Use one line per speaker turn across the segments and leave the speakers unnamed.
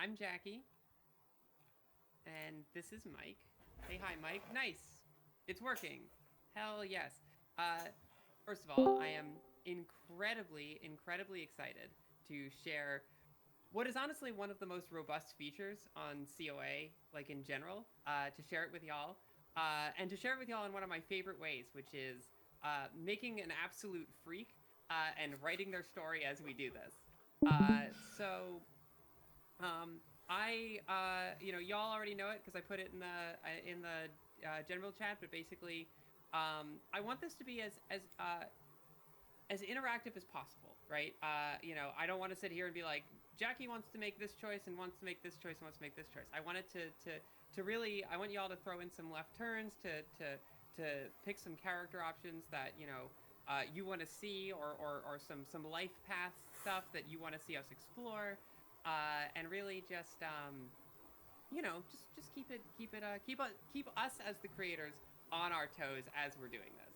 I'm Jackie, and this is Mike. Say hi, Mike. Nice. It's working. Hell yes. Uh, First of all, I am incredibly excited to share what is honestly one of the most robust features on CoA, like in general, to share it with y'all. And to share it with y'all in one of my favorite ways, which is making an absolute freak and writing their story as we do this. Y'all already know it because I put it in the general chat. But basically, I want this to be as interactive as possible, right? I don't want to sit here and be like, Jackie wants to make this choice and wants to make this choice and wants to make this choice. I want it to really, I want y'all to throw in some left turns to pick some character options that you want to see, or some life path stuff that you want to see us explore, and really just just keep us as the creators on our toes as we're doing this.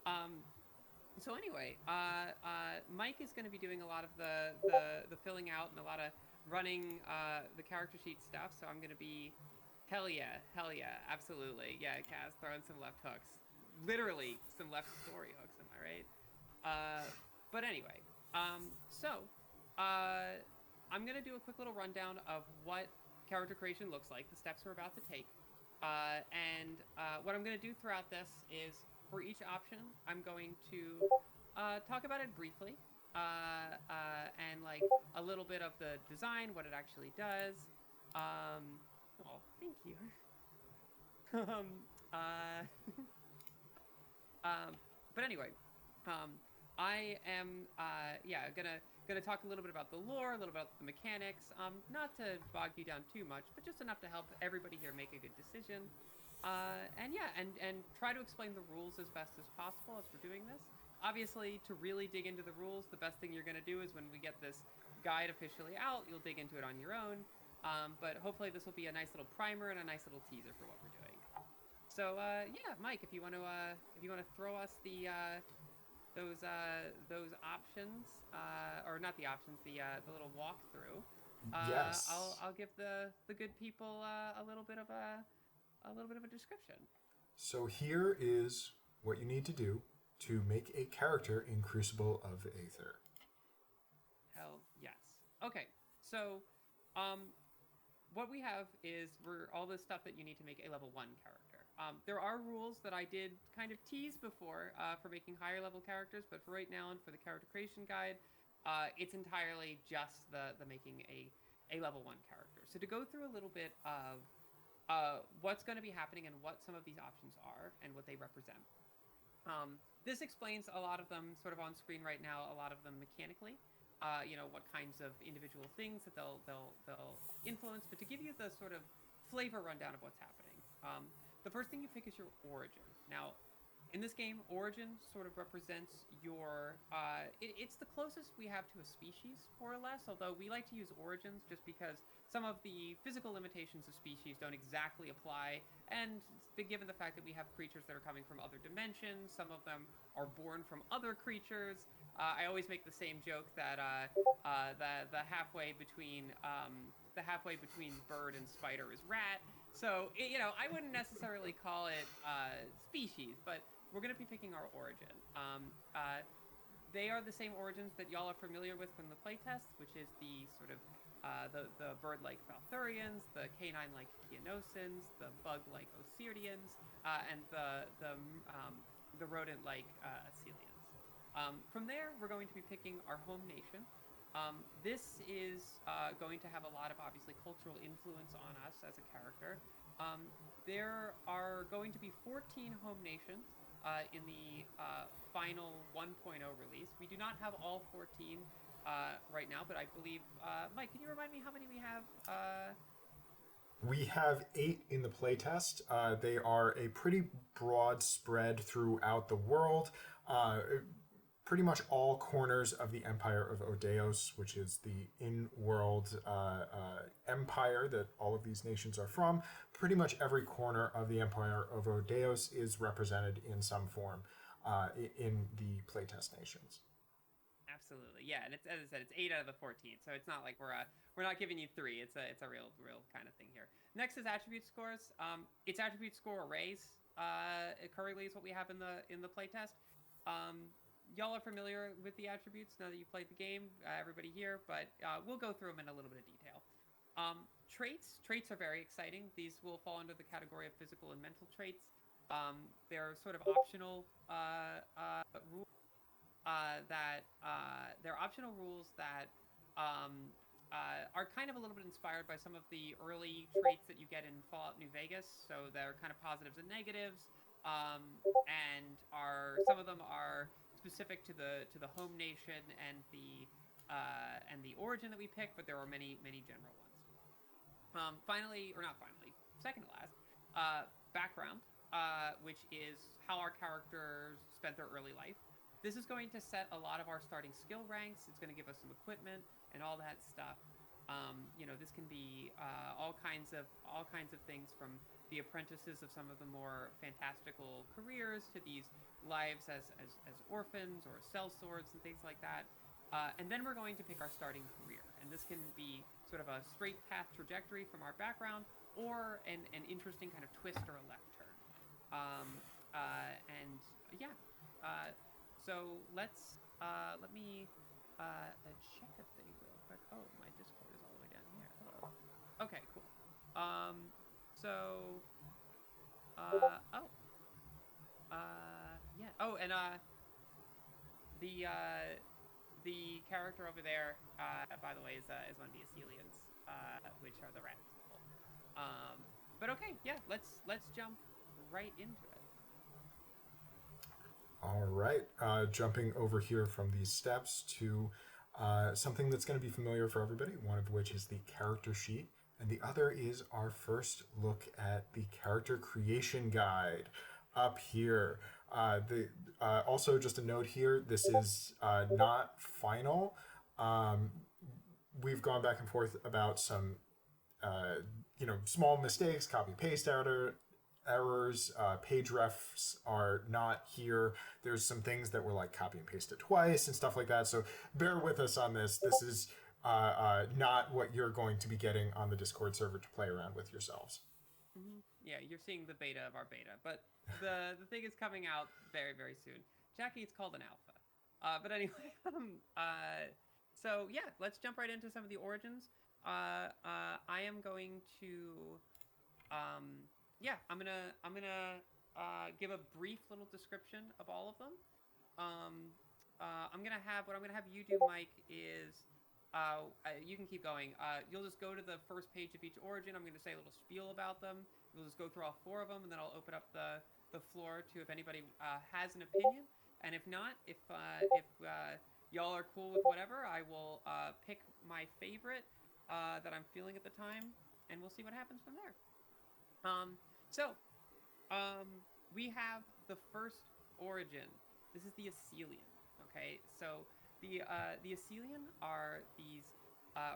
Um, so anyway, Mike is going to be doing a lot of the filling out and a lot of running the character sheet stuff. So I'm going to be hell yeah, absolutely, yeah. Kaz throwing some left hooks, literally some left story hooks. Am I right? Uh, but anyway, so uh, I'm gonna do a quick little rundown of what character creation looks like, the steps we're about to take, and what I'm gonna do throughout this is for each option, I'm going to talk about it briefly, and like a little bit of the design, what it actually does. Um, oh, thank you. um, uh, Um, but anyway, um, I am gonna talk a little bit about the lore, a little about the mechanics. Not to bog you down too much, but just enough to help everybody here make a good decision. And try to explain the rules as best as possible as we're doing this. Obviously, to really dig into the rules, the best thing you're gonna do is when we get this guide officially out, you'll dig into it on your own. But hopefully, this will be a nice little primer and a nice little teaser for what we're doing. So yeah, Mike, if you want to throw us those options, or not the options, the little walkthrough.
Yes.
I'll give the good people a little bit of a description.
So here is what you need to do to make a character in Crucible of Aether.
Hell yes. Okay, so um, what we have is for all the stuff that you need to make a level 1 character. There are rules that I did kind of tease before for making higher level characters, but for right now and for the character creation guide, it's entirely just the making a level 1 character. So to go through a little bit of what's going to be happening and what some of these options are and what they represent. This explains a lot of them sort of on screen right now, a lot of them mechanically. What kinds of individual things that they'll influence. But to give you the sort of flavor rundown of what's happening, the first thing you pick is your origin. Now, in this game, origin sort of represents your. It's the closest we have to a species, more or less. Although we like to use origins just because some of the physical limitations of species don't exactly apply, and given the fact that we have creatures that are coming from other dimensions, some of them are born from other creatures. I always make the same joke that the halfway between bird and spider is rat. So I wouldn't necessarily call it species, but we're going to be picking our origin. They are the same origins that y'all are familiar with from the playtest, which is the sort of the bird-like Valthurians, the canine-like Keanosins, the bug-like Osirians, and the rodent-like Asilians. From there, we're going to be picking our home nation. This is going to have a lot of obviously cultural influence on us as a character. There are going to be 14 home nations in the final 1.0 release. We do not have all 14 right now, but I believe, Mike, can you remind me how many we have?
We have 8 in the playtest. They are a pretty broad spread throughout the world. Pretty much all corners of the Empire of Odeos, which is the in-world empire that all of these nations are from. Pretty much every corner of the Empire of Odeos is represented in some form in the playtest nations.
Absolutely, yeah, and it's as I said, it's 8 out of the 14, so it's not like we're not giving you 3. It's a real kind of thing here. Next is attribute scores. It's attribute score arrays. Currently is what we have in the playtest. Y'all are familiar with the attributes now that you've played the game. Everybody here, but we'll go through them in a little bit of detail. Traits are very exciting. These will fall under the category of physical and mental traits. They're sort of optional rules they're optional rules that are kind of a little bit inspired by some of the early traits that you get in Fallout New Vegas. So they're kind of positives and negatives, and are some of them are specific to the home nation and the origin that we pick, but there are many general ones. Finally, or not finally, second to last, background, which is how our characters spent their early life. This is going to set a lot of our starting skill ranks. It's going to give us some equipment and all that stuff. This can be all kinds of things, from the apprentices of some of the more fantastical careers to these lives as orphans or sellswords and things like that. And then we're going to pick our starting career, and this can be sort of a straight path trajectory from our background, or an interesting kind of twist or a left turn. And yeah, so let me check a thing real quick. Oh, my Discord is all the way down here. Hello. Okay, cool. So, yeah. Oh, and the character over there, by the way, is one of the Assylians, which are the rat people. But okay, yeah, let's jump right into it.
All right, jumping over here from these steps to something that's going to be familiar for everybody, one of which is the character sheet, and the other is our first look at the character creation guide up here. Also, just a note here, this is not final. We've gone back and forth about some small mistakes, copy paste errors, page refs are not here. There's some things that were like copy and paste it twice and stuff like that. So bear with us on this. This is not what you're going to be getting on the Discord server to play around with yourselves.
Mm-hmm. Yeah, you're seeing the beta of our beta, but the thing is coming out very soon. Jackie, it's called an alpha. But anyway, so yeah, let's jump right into some of the origins. I am going to, I'm gonna give a brief little description of all of them. What I'm gonna have you do, Mike, is you can keep going. You'll just go to the first page of each origin. I'm going to say a little spiel about them. We'll just go through all 4 of them, and then I'll open up the floor to if anybody has an opinion. And if not, if y'all are cool with whatever, I will pick my favorite that I'm feeling at the time, and we'll see what happens from there. We have the first origin. This is the Assylian. Okay, so the Assylian are these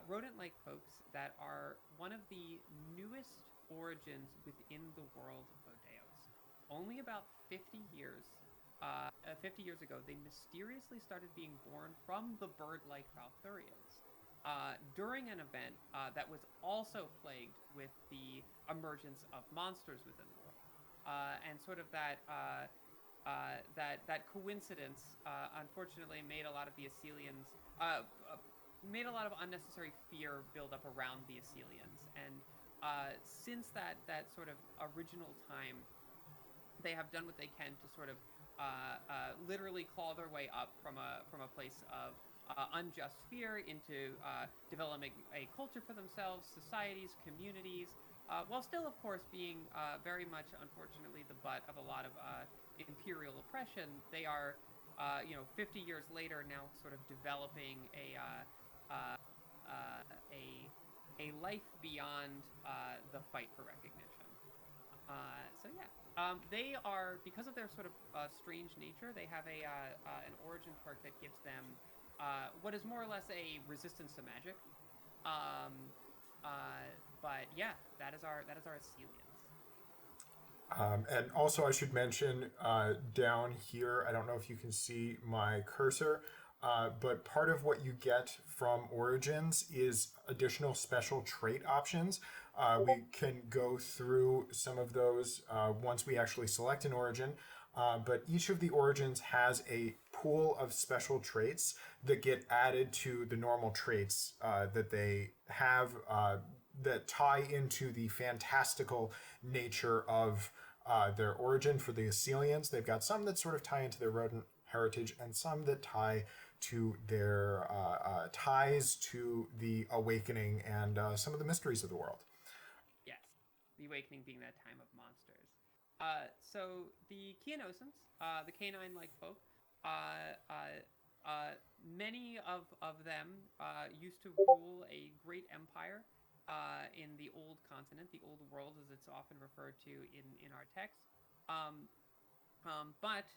rodent-like folks that are one of the newest origins within the world of Odeos. Only about 50 years ago, they mysteriously started being born from the bird-like Valthurians during an event that was also plagued with the emergence of monsters within the world. And sort of that coincidence, unfortunately, made a lot of the Assylians, made a lot of unnecessary fear build up around the Assylians. And since that sort of original time, they have done what they can to sort of literally claw their way up from a place of unjust fear into developing a culture for themselves, societies, communities, while still, of course, being very much, unfortunately, the butt of a lot of imperial oppression. They are, 50 years later now, sort of developing a life beyond the fight for recognition. They are, because of their sort of strange nature, they have an origin perk that gives them what is more or less a resistance to magic. But yeah, that is our Assylians.
And also, I should mention down here, I don't know if you can see my cursor. but part of what you get from Origins is additional special trait options. We can go through some of those once we actually select an Origin. But each of the Origins has a pool of special traits that get added to the normal traits that they have that tie into the fantastical nature of their origin. For the Assyrians, they've got some that sort of tie into their rodent heritage and some that tie to their ties to the awakening and some of the mysteries of the world.
Yes, the awakening being that time of monsters. So the Keanosans, the canine-like folk, many of them used to rule a great empire in the old continent, the old world as it's often referred to in our text. But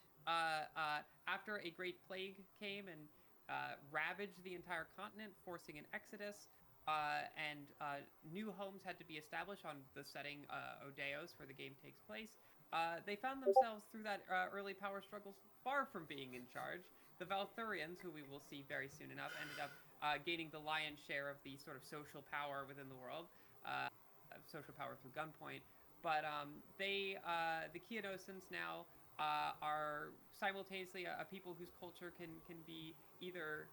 after a great plague came and ravaged the entire continent, forcing an exodus, and new homes had to be established on the setting Odeos, where the game takes place. They found themselves through that early power struggles far from being in charge. The Valthurians, who we will see very soon enough, ended up gaining the lion's share of the sort of social power within the world, social power through gunpoint. But the Keanosans now are simultaneously a people whose culture can be either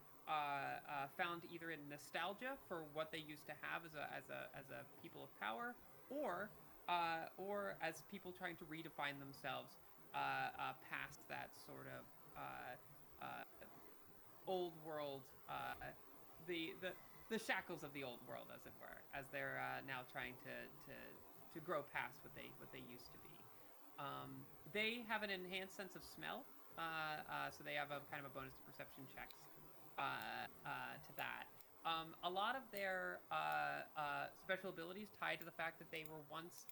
found either in nostalgia for what they used to have as a people of power, or as people trying to redefine themselves past that sort of old world, the shackles of the old world, as it were, as they're now trying to grow past what they used to be. They have an enhanced sense of smell, so they have a kind of a bonus to perception checks to that. A lot of their special abilities tied to the fact that they were once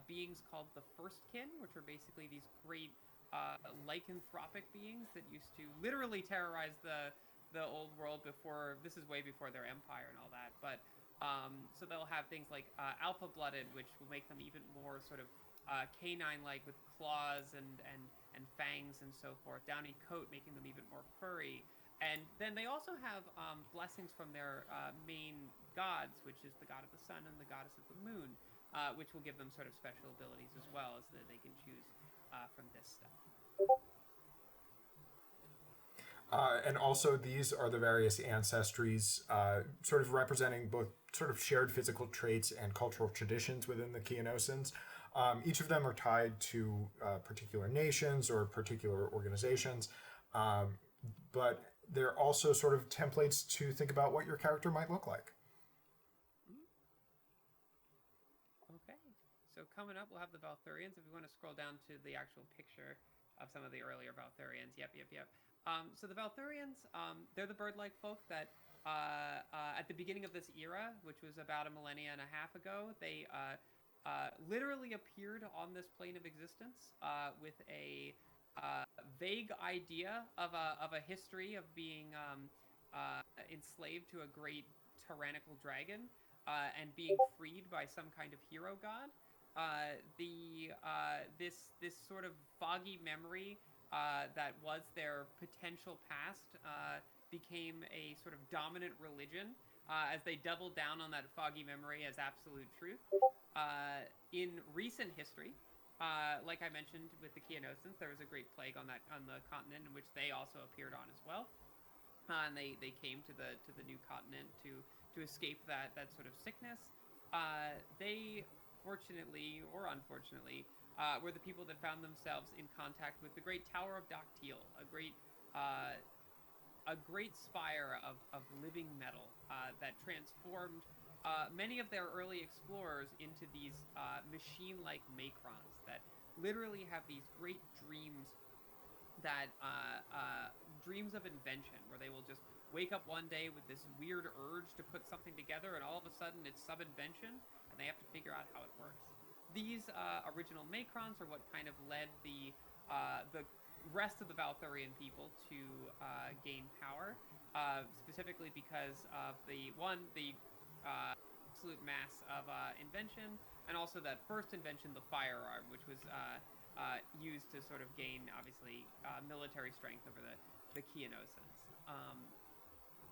beings called the First Kin, which were basically these great lycanthropic beings that used to literally terrorize the old world before. This is way before their empire and all that. But so they'll have things like alpha-blooded, which will make them even more sort of canine-like with claws and fangs and so forth. Downy coat, making them even more furry. And then they also have blessings from their main gods, which is the god of the sun and the goddess of the moon, which will give them sort of special abilities as well, as that they can choose from this stuff.
And also, these are the various ancestries, sort of representing both sort of shared physical traits and cultural traditions within the Keanosans. Each of them are tied to particular nations or particular organizations, but they're also sort of templates to think about what your character might look like.
Okay, so coming up, we'll have the Valthurians. If you want to scroll down to the actual picture of some of the earlier Valthurians. Yep. So the Valthurians, they're the bird-like folk that at the beginning of this era, which was about a millennia and a half ago, they literally appeared on this plane of existence with a vague idea of a history of being enslaved to a great tyrannical dragon and being freed by some kind of hero god. This sort of foggy memory that was their potential past became a sort of dominant religion as they doubled down on that foggy memory as absolute truth. In recent history, like I mentioned with the Keanosans, there was a great plague on the continent in which they also appeared on as well, and they came to the new continent to escape that sort of sickness. They, fortunately or unfortunately, were the people that found themselves in contact with the great Tower of Docteel, a great spire of living metal that transformed many of their early explorers into these machine-like macrons that literally have these great dreams that dreams of invention, where they will just wake up one day with this weird urge to put something together, and all of a sudden it's sub-invention, and they have to figure out how it works. These original macrons are what kind of led the rest of the Valthurian people to gain power, specifically because of the absolute mass of invention, and also that first invention, the firearm, which was used to sort of gain, obviously, military strength over the Keanosans.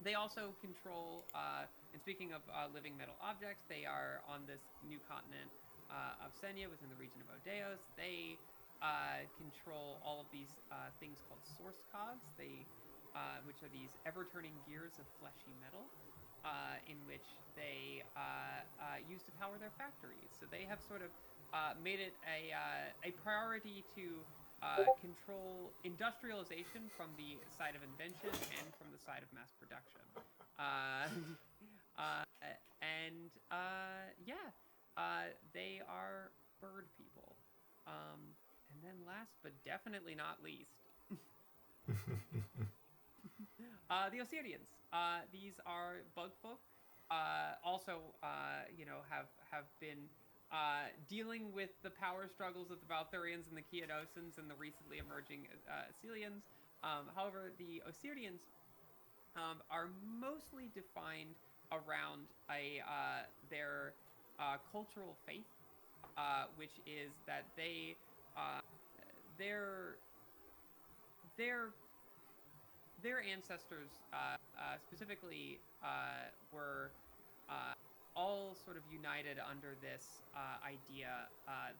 They also control, and speaking of living metal objects, they are on this new continent of Senya within the region of Odeos. They control all of these things called source cogs, which are these ever-turning gears of fleshy metal, in which they use to power their factories. So they have sort of made it a priority to control industrialization from the side of invention and from the side of mass production. They are bird people. And then last but definitely not least, the Osirians. These are bug folk. Also, have been dealing with the power struggles of the Valthurians and the Kiadosans and the recently emerging Asilians. However, the Osirians are mostly defined around their cultural faith, which is that their ancestors specifically were all sort of united under this idea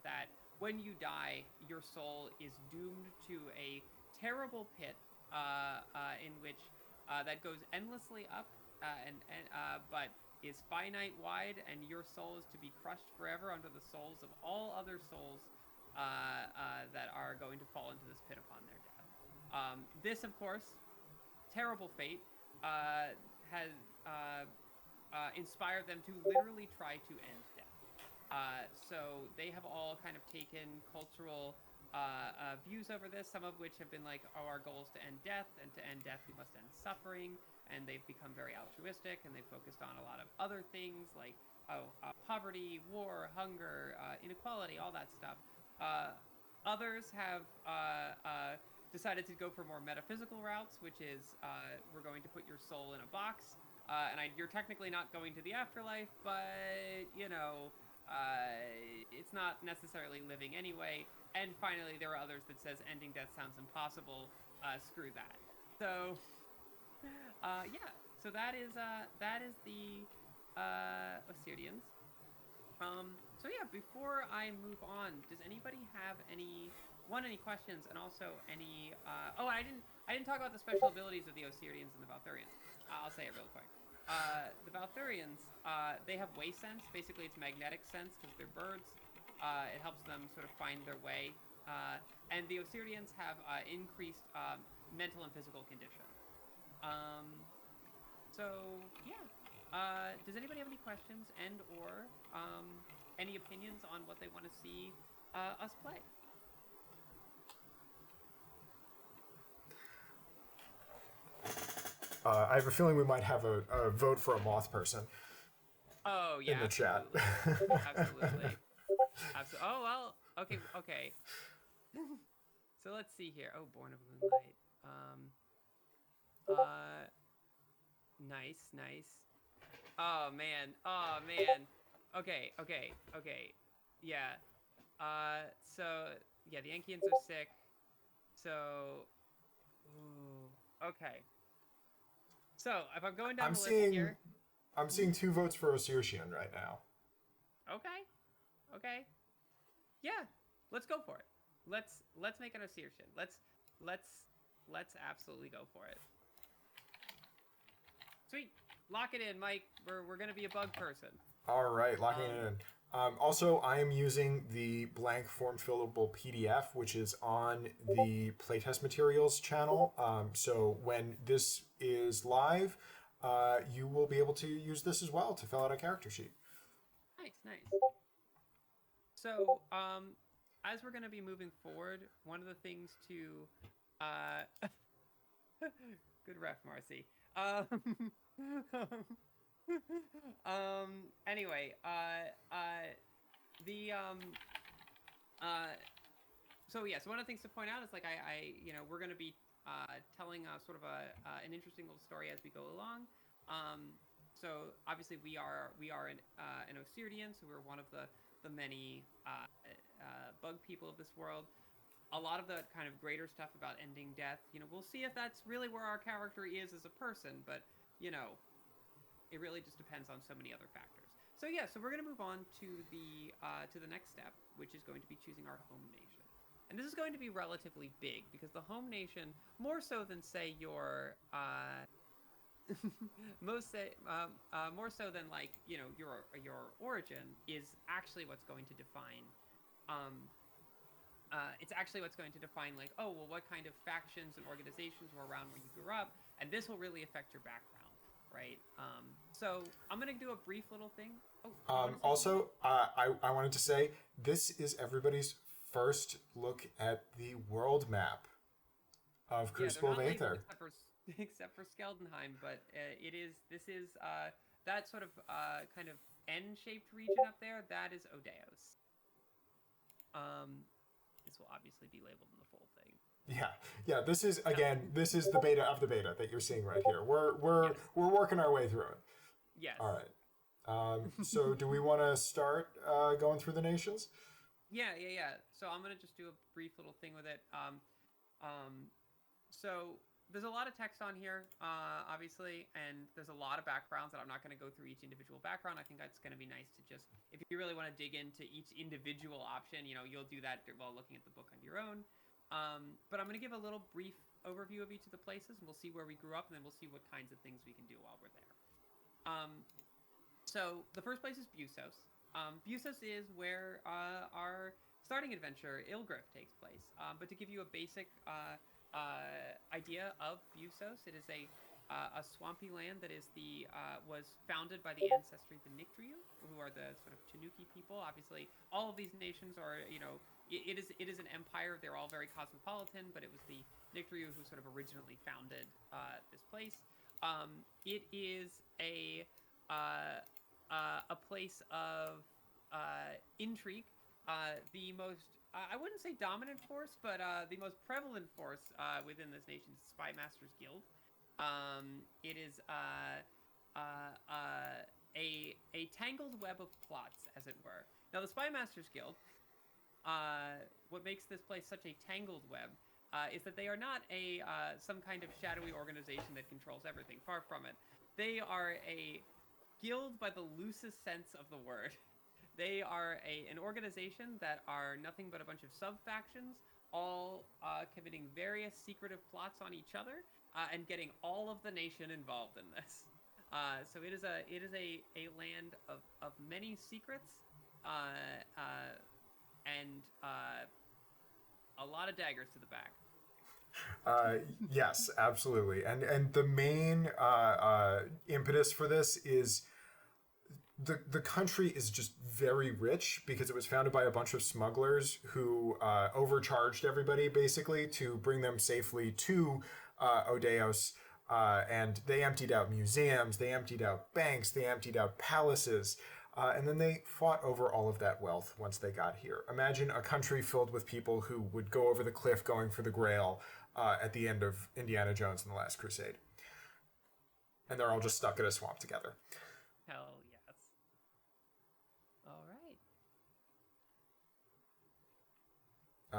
that when you die, your soul is doomed to a terrible pit in which that goes endlessly up but is finite wide, and your soul is to be crushed forever under the souls of all other souls that are going to fall into this pit upon their death. This, of course, terrible fate has inspired them to literally try to end death. So they have all kind of taken cultural views over this, some of which have been like, oh, our goal is to end death, and to end death we must end suffering, and they've become very altruistic, and they've focused on a lot of other things like poverty, war, hunger, inequality, all that stuff. Others have decided to go for more metaphysical routes, which is we're going to put your soul in a box, you're technically not going to the afterlife, but, it's not necessarily living anyway. And finally, there are others that says ending death sounds impossible, screw that. So, so that is the Osirians. Before I move on, does anybody have any questions, and also any I didn't talk about the special abilities of the Osirians and the Valthurians. I'll say it real quick. The Valthurians, they have way sense. Basically, it's magnetic sense because they're birds. It helps them sort of find their way. And the Osirians have increased mental and physical condition. Does anybody have any questions and/or any opinions on what they want to see us play?
I have a feeling we might have a vote for a moth person.
Oh yeah,
in the chat.
Absolutely. Oh well. Okay. So let's see here. Oh, Born of Moonlight. Nice. Oh man. Okay. Yeah. The Enkians are sick. So. Ooh. Okay. So if I'm going down the list here,
I'm seeing 2 votes for Osirian right now.
Okay. Yeah. Let's go for it. Let's make an Osirian. Let's absolutely go for it. Sweet. Lock it in, Mike. We're gonna be a bug person.
All right, locking it in. Also, I am using the blank form fillable PDF, which is on the playtest materials channel. So when this is live, you will be able to use this as well to fill out a character sheet.
Nice. So, as we're going to be moving forward, one of the things to good ref, Marcy. Anyway, so one of the things to point out is like we're going to be telling sort of an interesting little story as we go along. So obviously we are an Osirian, so we're one of the many bug people of this world. a lot of the kind of greater stuff about ending death, we'll see if that's really where our character is as a person, but, it really just depends on so many other factors. So yeah, so we're going to move on to the next step, which is going to be choosing our home nation. And this is going to be relatively big because the home nation, more so than say your more so than like your origin, is actually what's going to define. It's actually what's going to define like, oh well, what kind of factions and organizations were around where you grew up, and this will really affect your background, right? So I'm gonna do a brief little thing.
Also, I wanted to say this is everybody's first look at the world map of Crucible of Aether.
Except for Skeldenheim, but this is that sort of kind of N-shaped region up there. That is Odeos. This will obviously be labeled in the full thing.
Yeah. This is the beta of the beta that you're seeing right here. We're working our way through it.
Yes.
All right. So do we want to start going through the nations?
Yeah. So I'm gonna just do a brief little thing with it. So there's a lot of text on here, obviously, and there's a lot of backgrounds that I'm not going to go through each individual background. I think that's going to be nice to just, if you really want to dig into each individual option, you'll do that while looking at the book on your own. But I'm going to give a little brief overview of each of the places, and we'll see where we grew up, and then we'll see what kinds of things we can do while we're there. So the first place is Busos. Busos is where our starting adventure, Ilgriff, takes place. But to give you a basic idea of Busos, it is a swampy land that is was founded by the ancestry of the Nictriu, who are the sort of Tanuki people. Obviously, all of these nations are, it is an empire. They're all very cosmopolitan, but it was the Nictriu who sort of originally founded this place. It is a place of intrigue. The most, I wouldn't say dominant force, but the most prevalent force within this nation is the Spy Masters Guild. It is a tangled web of plots, as it were. Now, the Spy Masters Guild, what makes this place such a tangled web is that they are not some kind of shadowy organization that controls everything. Far from it. They are a guild by the loosest sense of the word. They are an organization that are nothing but a bunch of sub-factions, all committing various secretive plots on each other, and getting all of the nation involved in this. So it is a land of many secrets, and a lot of daggers to the back.
Yes, absolutely. And the main impetus for this is the country is just very rich because it was founded by a bunch of smugglers who overcharged everybody basically to bring them safely to Odeos. And they emptied out museums, they emptied out banks, they emptied out palaces. And then they fought over all of that wealth once they got here. Imagine a country filled with people who would go over the cliff going for the Grail at the end of Indiana Jones and the Last Crusade. And they're all just stuck in a swamp together.
Hell yes. All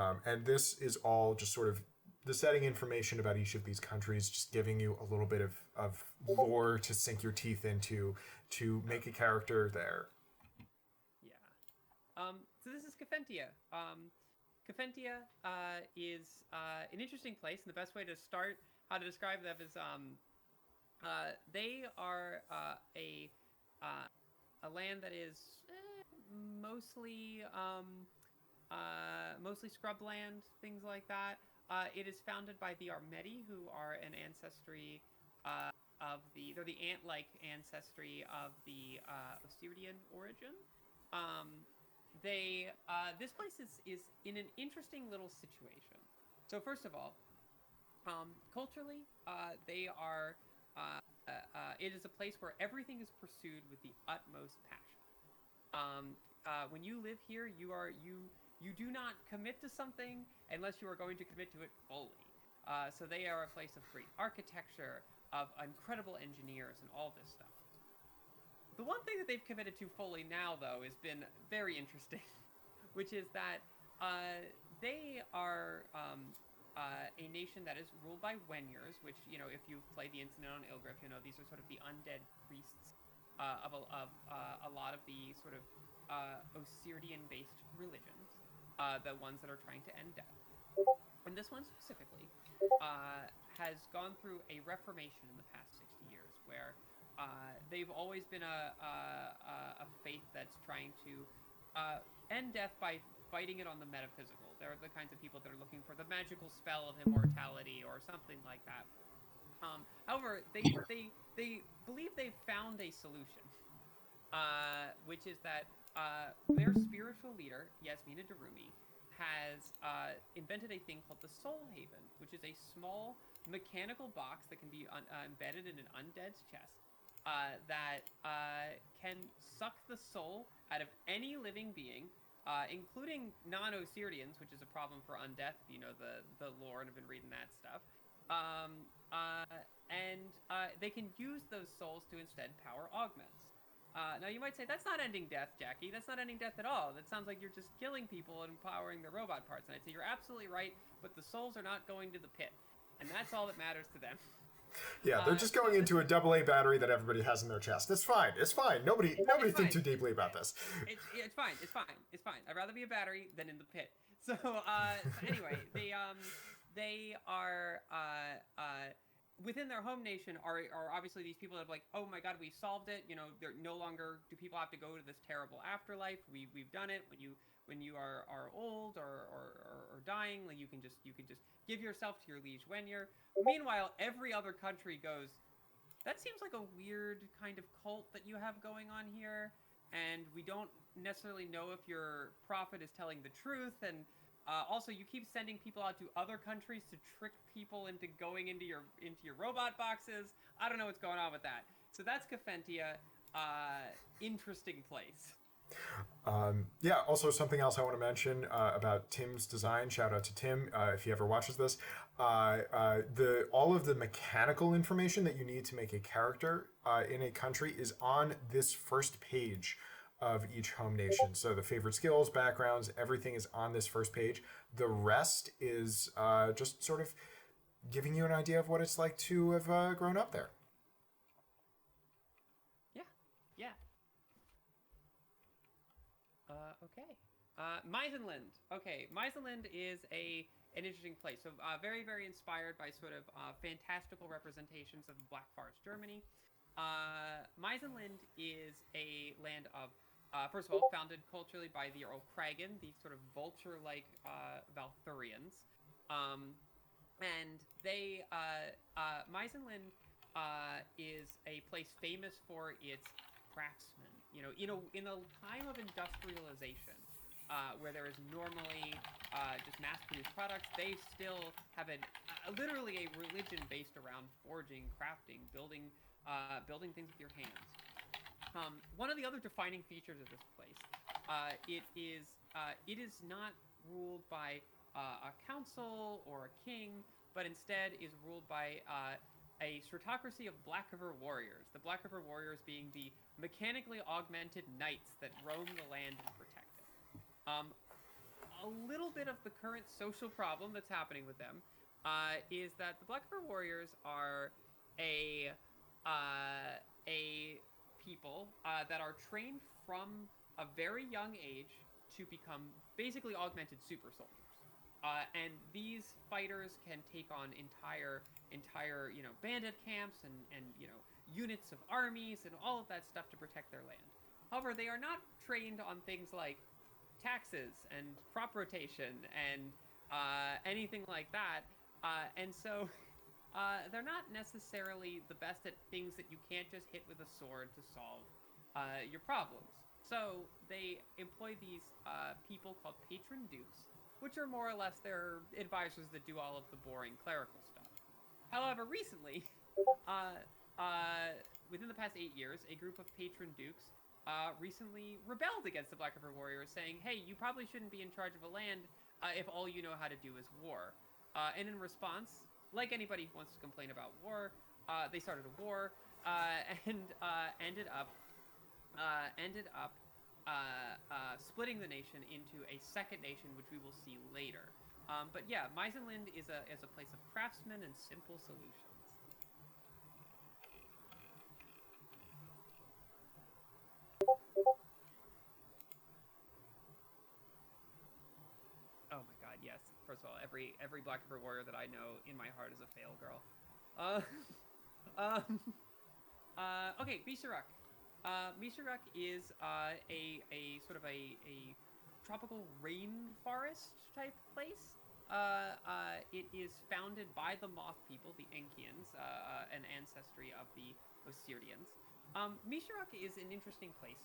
right. And this is all just sort of the setting information about each of these countries, just giving you a little bit of lore to sink your teeth into to make a character there.
Yeah. So this is Kefentia. Kefentia is an interesting place, and the best way to start how to describe them is they are a land that is mostly scrubland, things like that. It is founded by the Armedi, who are an ancestry they're the ant-like ancestry of the Osirian origin. This place is in an interesting little situation. So first of all, culturally, they are. It is a place where everything is pursued with the utmost passion. When you live here, you do not commit to something unless you are going to commit to it fully. So they are a place of great architecture, of incredible engineers, and all this stuff. The one thing that they've committed to fully now, though, has been very interesting, which is that they are a nation that is ruled by Wenyers, which, if you've played the Incident on Ilgriff, these are sort of the undead priests of a lot of the sort of Osirian-based religions, the ones that are trying to end death. And this one specifically has gone through a reformation in the past 60 years, where they've always been a faith that's trying to end death by fighting it on the metaphysical. They're the kinds of people that are looking for the magical spell of immortality or something like that. However, they believe they've found a solution, which is that their spiritual leader, Yasmina Darumi, has invented a thing called the Soul Haven, which is a small mechanical box that can be embedded in an undead's chest that can suck the soul out of any living being, including non-Osirians, which is a problem for undeath, if you know the lore and have been reading that stuff. And they can use those souls to instead power augments. Now, you might say, that's not ending death, Jackie. That's not ending death at all. That sounds like you're just killing people and powering their robot parts. And I'd say, you're absolutely right, but the souls are not going to the pit. And that's all that matters to them.
Yeah, they're just going into a AA battery that everybody has in their chest. It's fine. It's fine. Nobody think too deeply about this.
It's fine. It's fine. It's fine. I'd rather be a battery than in the pit. So anyway, they are within their home nation are obviously these people that are like, oh my god, we solved it. They're no longer do people have to go to this terrible afterlife. We've done it. When you are old or dying, like you can just give yourself to your liege Wenyer. Meanwhile, every other country goes, that seems like a weird kind of cult that you have going on here, and we don't necessarily know if your prophet is telling the truth, and also you keep sending people out to other countries to trick people into going into your robot boxes. I don't know what's going on with that. So that's Kefentia. Interesting place.
Yeah, also something else I want to mention about Tim's design. Shout out to Tim if he ever watches this. All of the mechanical information that you need to make a character in a country is on this first page of each home nation. So the favorite skills, backgrounds, everything is on this first page. The rest is just sort of giving you an idea of what it's like to have grown up there.
Yeah. Okay. Meisenland. Okay, Meisenland is an interesting place. So very, very inspired by sort of fantastical representations of Black Forest, Germany. Meisenland is a land of, first of all, founded culturally by the Earl Kragan, the sort of vulture-like Valthurians. And they, Meisenland is a place famous for its craftsmen. In a time of industrialization, where there is normally just mass-produced products, they still have literally a religion based around forging, crafting, building things with your hands. One of the other defining features of this place, it is not ruled by a council or a king, but instead is ruled by a stratocracy of Black River warriors. The Black River warriors being the mechanically augmented knights that roam the land and protect it. A little bit of the current social problem that's happening with them is that the Black River warriors are a people that are trained from a very young age to become basically augmented super soldiers. And these fighters can take on entire bandit camps and units of armies and all of that stuff to protect their land. However, they are not trained on things like taxes and crop rotation and anything like that. And so they're not necessarily the best at things that you can't just hit with a sword to solve your problems. So they employ these people called patron dukes, which are more or less their advisors that do all of the boring clerical stuff. However, recently, within the past 8 years, a group of patron dukes recently rebelled against the Black River warriors, saying, hey, you probably shouldn't be in charge of a land if all you know how to do is war. And in response, like anybody who wants to complain about war, they started a war and ended up splitting the nation into a second nation, which we will see later. But yeah, Meisenland is a place of craftsmen and simple solutions. Oh my god, yes. First of all, every Black River warrior that I know in my heart is a fail girl. Uh, um, okay, Mishiruk. Mishiruk is a sort of a tropical rainforest type place. It is founded by the Moth people, the Enkians, an ancestry of the Osirians. Mishiruk is an interesting place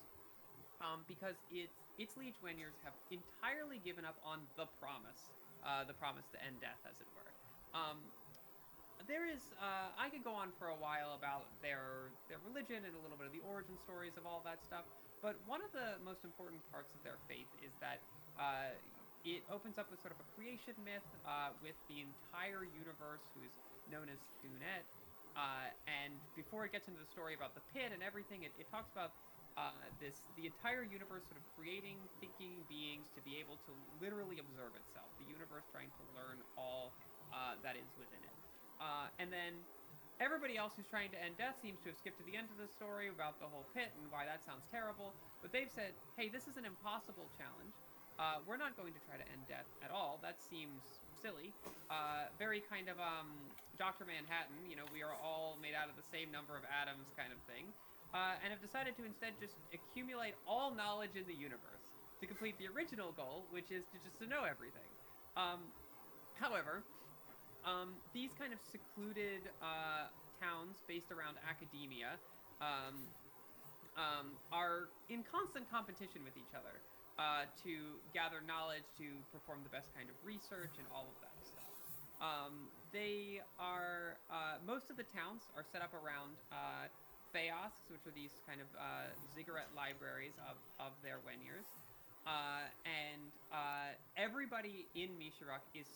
because its liege Wenyers have entirely given up on the promise to end death, as it were. There is I could go on for a while about their religion and a little bit of the origin stories of all that stuff, but one of the most important parts of their faith is that it opens up with sort of a creation myth with the entire universe, who is known as Thunet. And before it gets into the story about the pit and everything, it talks about the entire universe sort of creating thinking beings to be able to literally observe itself. The universe trying to learn all that is within it. And then everybody else who's trying to end death seems to have skipped to the end of the story about the whole pit and why that sounds terrible. But they've said, hey, this is an impossible challenge. We're not going to try to end death at all. That seems silly. Very kind of Dr. Manhattan, we are all made out of the same number of atoms kind of thing. And have decided to instead just accumulate all knowledge in the universe to complete the original goal, which is just to know everything. However, these kind of secluded towns based around academia are in constant competition with each other to gather knowledge, to perform the best kind of research, and all of that stuff. They are most of the towns are set up around Theosks, which are these kind of ziggurat libraries of their Wenyers. And everybody in Mishiruk is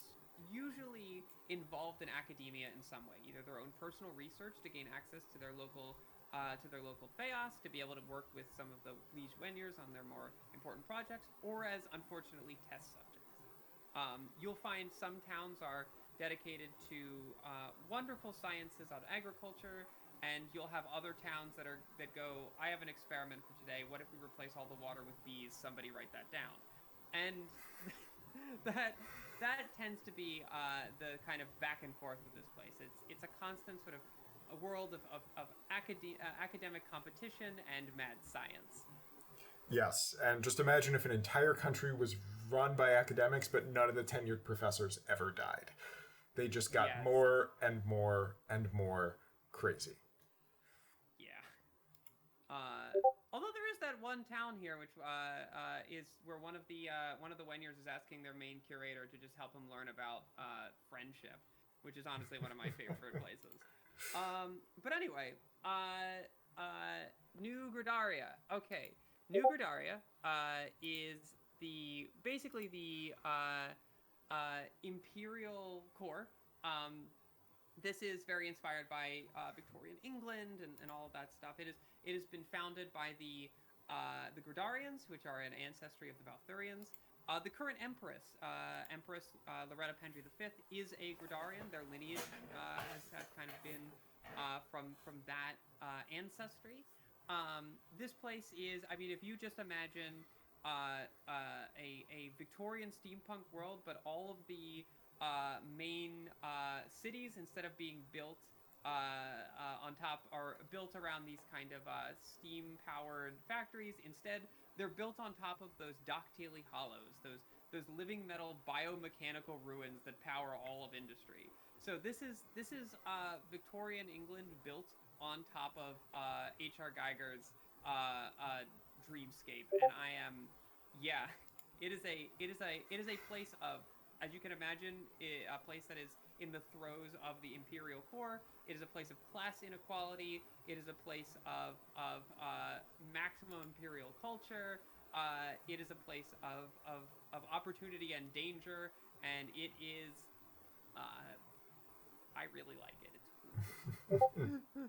usually involved in academia in some way, either their own personal research to gain access to their local Theos, to be able to work with some of the liege Wenyers on their more important projects, or as, unfortunately, test subjects. You'll find some towns are dedicated to wonderful sciences on agriculture, and you'll have other towns that go, I have an experiment for today, what if we replace all the water with bees? Somebody write that down. And that tends to be the kind of back and forth of this place. It's a constant sort of a world of academic competition and mad science.
Yes, and just imagine if an entire country was run by academics, but none of the tenured professors ever died. They just got more and more and more crazy.
Yeah. Although there is that one town here, which is where one of the Wenyers is asking their main curator to just help him learn about friendship, which is honestly one of my favorite places. But anyway, New Gridaria. Okay, New Gridaria is basically the imperial core. This is very inspired by Victorian England and all of that stuff. It has been founded by the Gridarians, which are an ancestry of the Balthurians. The current Empress Loretta Pendry V, is a Gridarian. Their lineage has kind of been from that ancestry. This place is, I mean, if you just imagine a Victorian steampunk world, but all of the main cities, instead of being built on top, are built around these kind of steam-powered factories. Instead, they're built on top of those Doctally hollows, those living metal biomechanical ruins that power all of industry. So this is Victorian England built on top of H.R. Geiger's dreamscape, and I am, yeah, it is a place of, as you can imagine, a place that is in the throes of the imperial core. It is a place of class inequality. It is a place of maximum imperial culture. It is a place of opportunity and danger, and it is. I really like it. It's cool.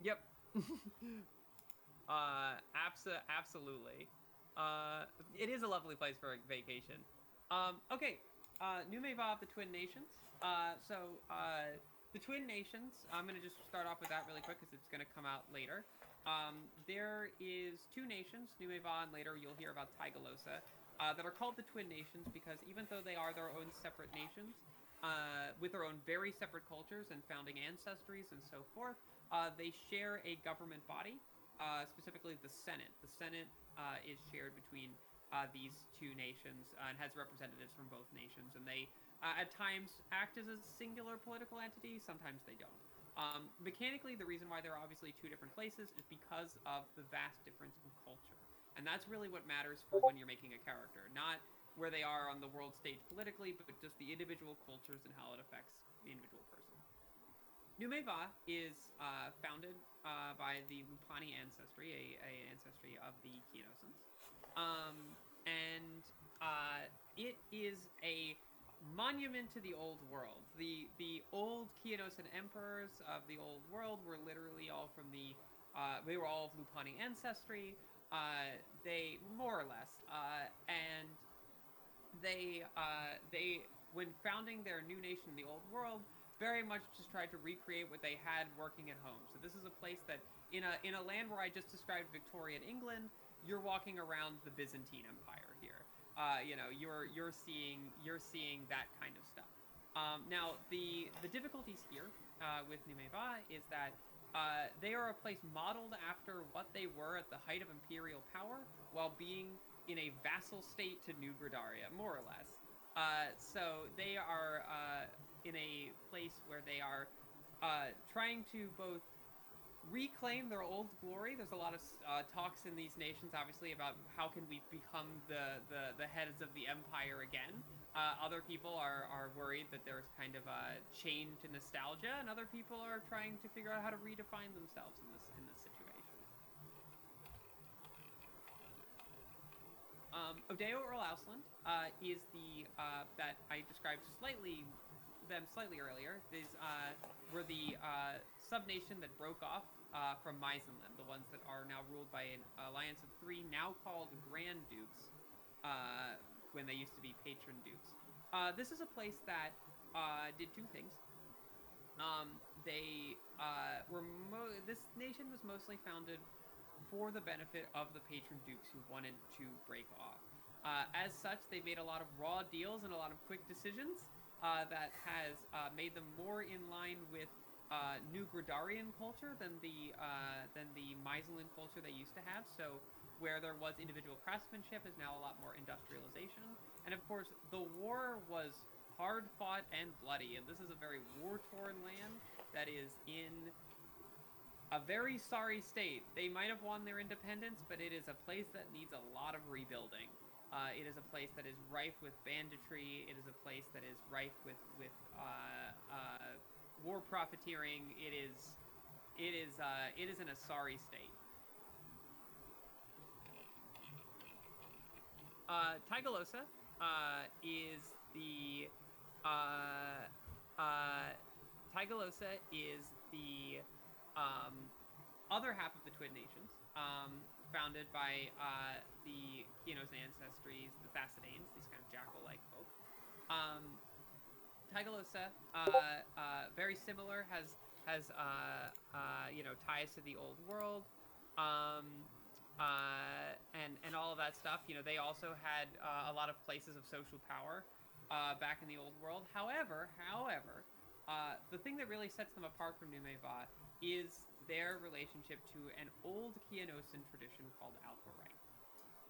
Yep. Absolutely. It is a lovely place for a vacation. Okay. Numeva of the Twin Nations. The Twin Nations. I'm gonna just start off with that really quick because it's gonna come out later. There is two nations, Numeva, and later you'll hear about Tigalosa, that are called the Twin Nations because even though they are their own separate nations, with their own very separate cultures and founding ancestries and so forth, they share a government body, specifically the Senate. The Senate is shared between these two nations and has representatives from both nations, and they at times act as a singular political entity. Sometimes they don't. Mechanically, the reason why they're obviously two different places is because of the vast difference in culture, and that's really what matters for when you're making a character, not where they are on the world stage politically, but just the individual cultures and how it affects the individual person. Numeva is founded by the Lupani ancestry, a ancestry of the Keanosans. And it is a monument to the old world. The old Keanosan emperors of the old world were literally all from they were all of Lupani ancestry. They more or less, and they when founding their new nation in the old world, very much just tried to recreate what they had working at home. So this is a place that in a land where I just described Victorian England, you're walking around the Byzantine Empire here. You're seeing that kind of stuff. Now the difficulties here with Numeva is that they are a place modeled after what they were at the height of imperial power, while being in a vassal state to New Gradaria, more or less. So they are in a place where they are trying to both reclaim their old glory. There's a lot of talks in these nations, obviously, about how can we become the heads of the empire again. Other people are worried that there's kind of a chain to nostalgia, and other people are trying to figure out how to redefine themselves in this situation. Odeo Earl Ausland is the that I described slightly earlier. These were the sub-nation that broke off from Meisenland, the ones that are now ruled by an alliance of three, now called Grand Dukes, when they used to be Patron Dukes. This is a place that did two things. This nation was mostly founded for the benefit of the patron dukes who wanted to break off. As such, they made a lot of raw deals and a lot of quick decisions that has made them more in line with New Gradarian culture than the Meisenland culture they used to have. So where there was individual craftsmanship is now a lot more industrialization. And of course, the war was hard fought and bloody, and this is a very war-torn land that is in a very sorry state. They might have won their independence, but it is a place that needs a lot of rebuilding. It is a place that is rife with banditry. It is a place that is rife with war profiteering. It is in a sorry state. Tigalosa is the Tigalosa is the other half of the Twin Nations, founded by the Keanos ancestries, the Thasidanes, these kind of jackal-like folk. Tigalosa, very similar, has ties to the old world, and all of that stuff. They also had a lot of places of social power back in the old world. However, the thing that really sets them apart from Numeva is their relationship to an old Keanosan tradition called Alpha Right.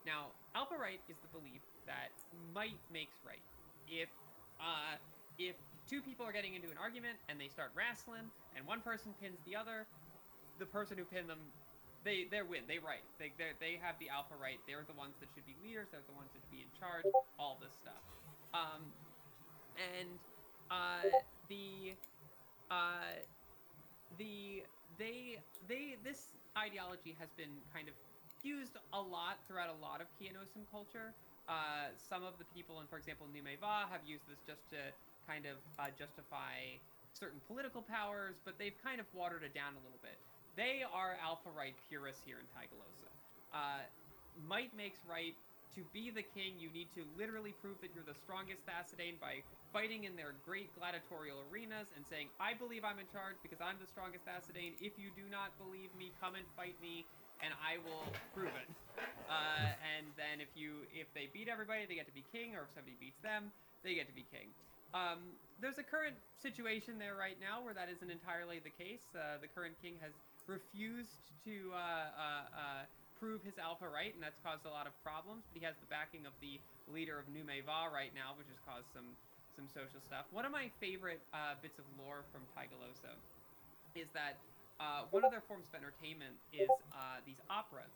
Now, Alpha Right is the belief that might makes right. If two people are getting into an argument and they start wrestling and one person pins the other, the person who pinned them, they win. They right. They have the Alpha Right. They're the ones that should be leaders. They're the ones that should be in charge. All this stuff. This ideology has been kind of used a lot throughout a lot of Keanosan culture. Some of the people in, for example, Numeva have used this just to kind of justify certain political powers, but they've kind of watered it down a little bit. they are alpha right purists here in Tigalosa. Might makes right. To be the king, you need to literally prove that you're the strongest Thassadane by fighting in their great gladiatorial arenas and saying, I believe I'm in charge because I'm the strongest Thassadane. If you do not believe me, come and fight me, and I will prove it. And then if they beat everybody, they get to be king, or if somebody beats them, they get to be king. There's a current situation there right now where that isn't entirely the case. The current king has refused to prove his alpha right, and that's caused a lot of problems, but he has the backing of the leader of Numeva right now, which has caused some social stuff. One of my favorite bits of lore from Tigalosa is that one of their forms of entertainment is these operas,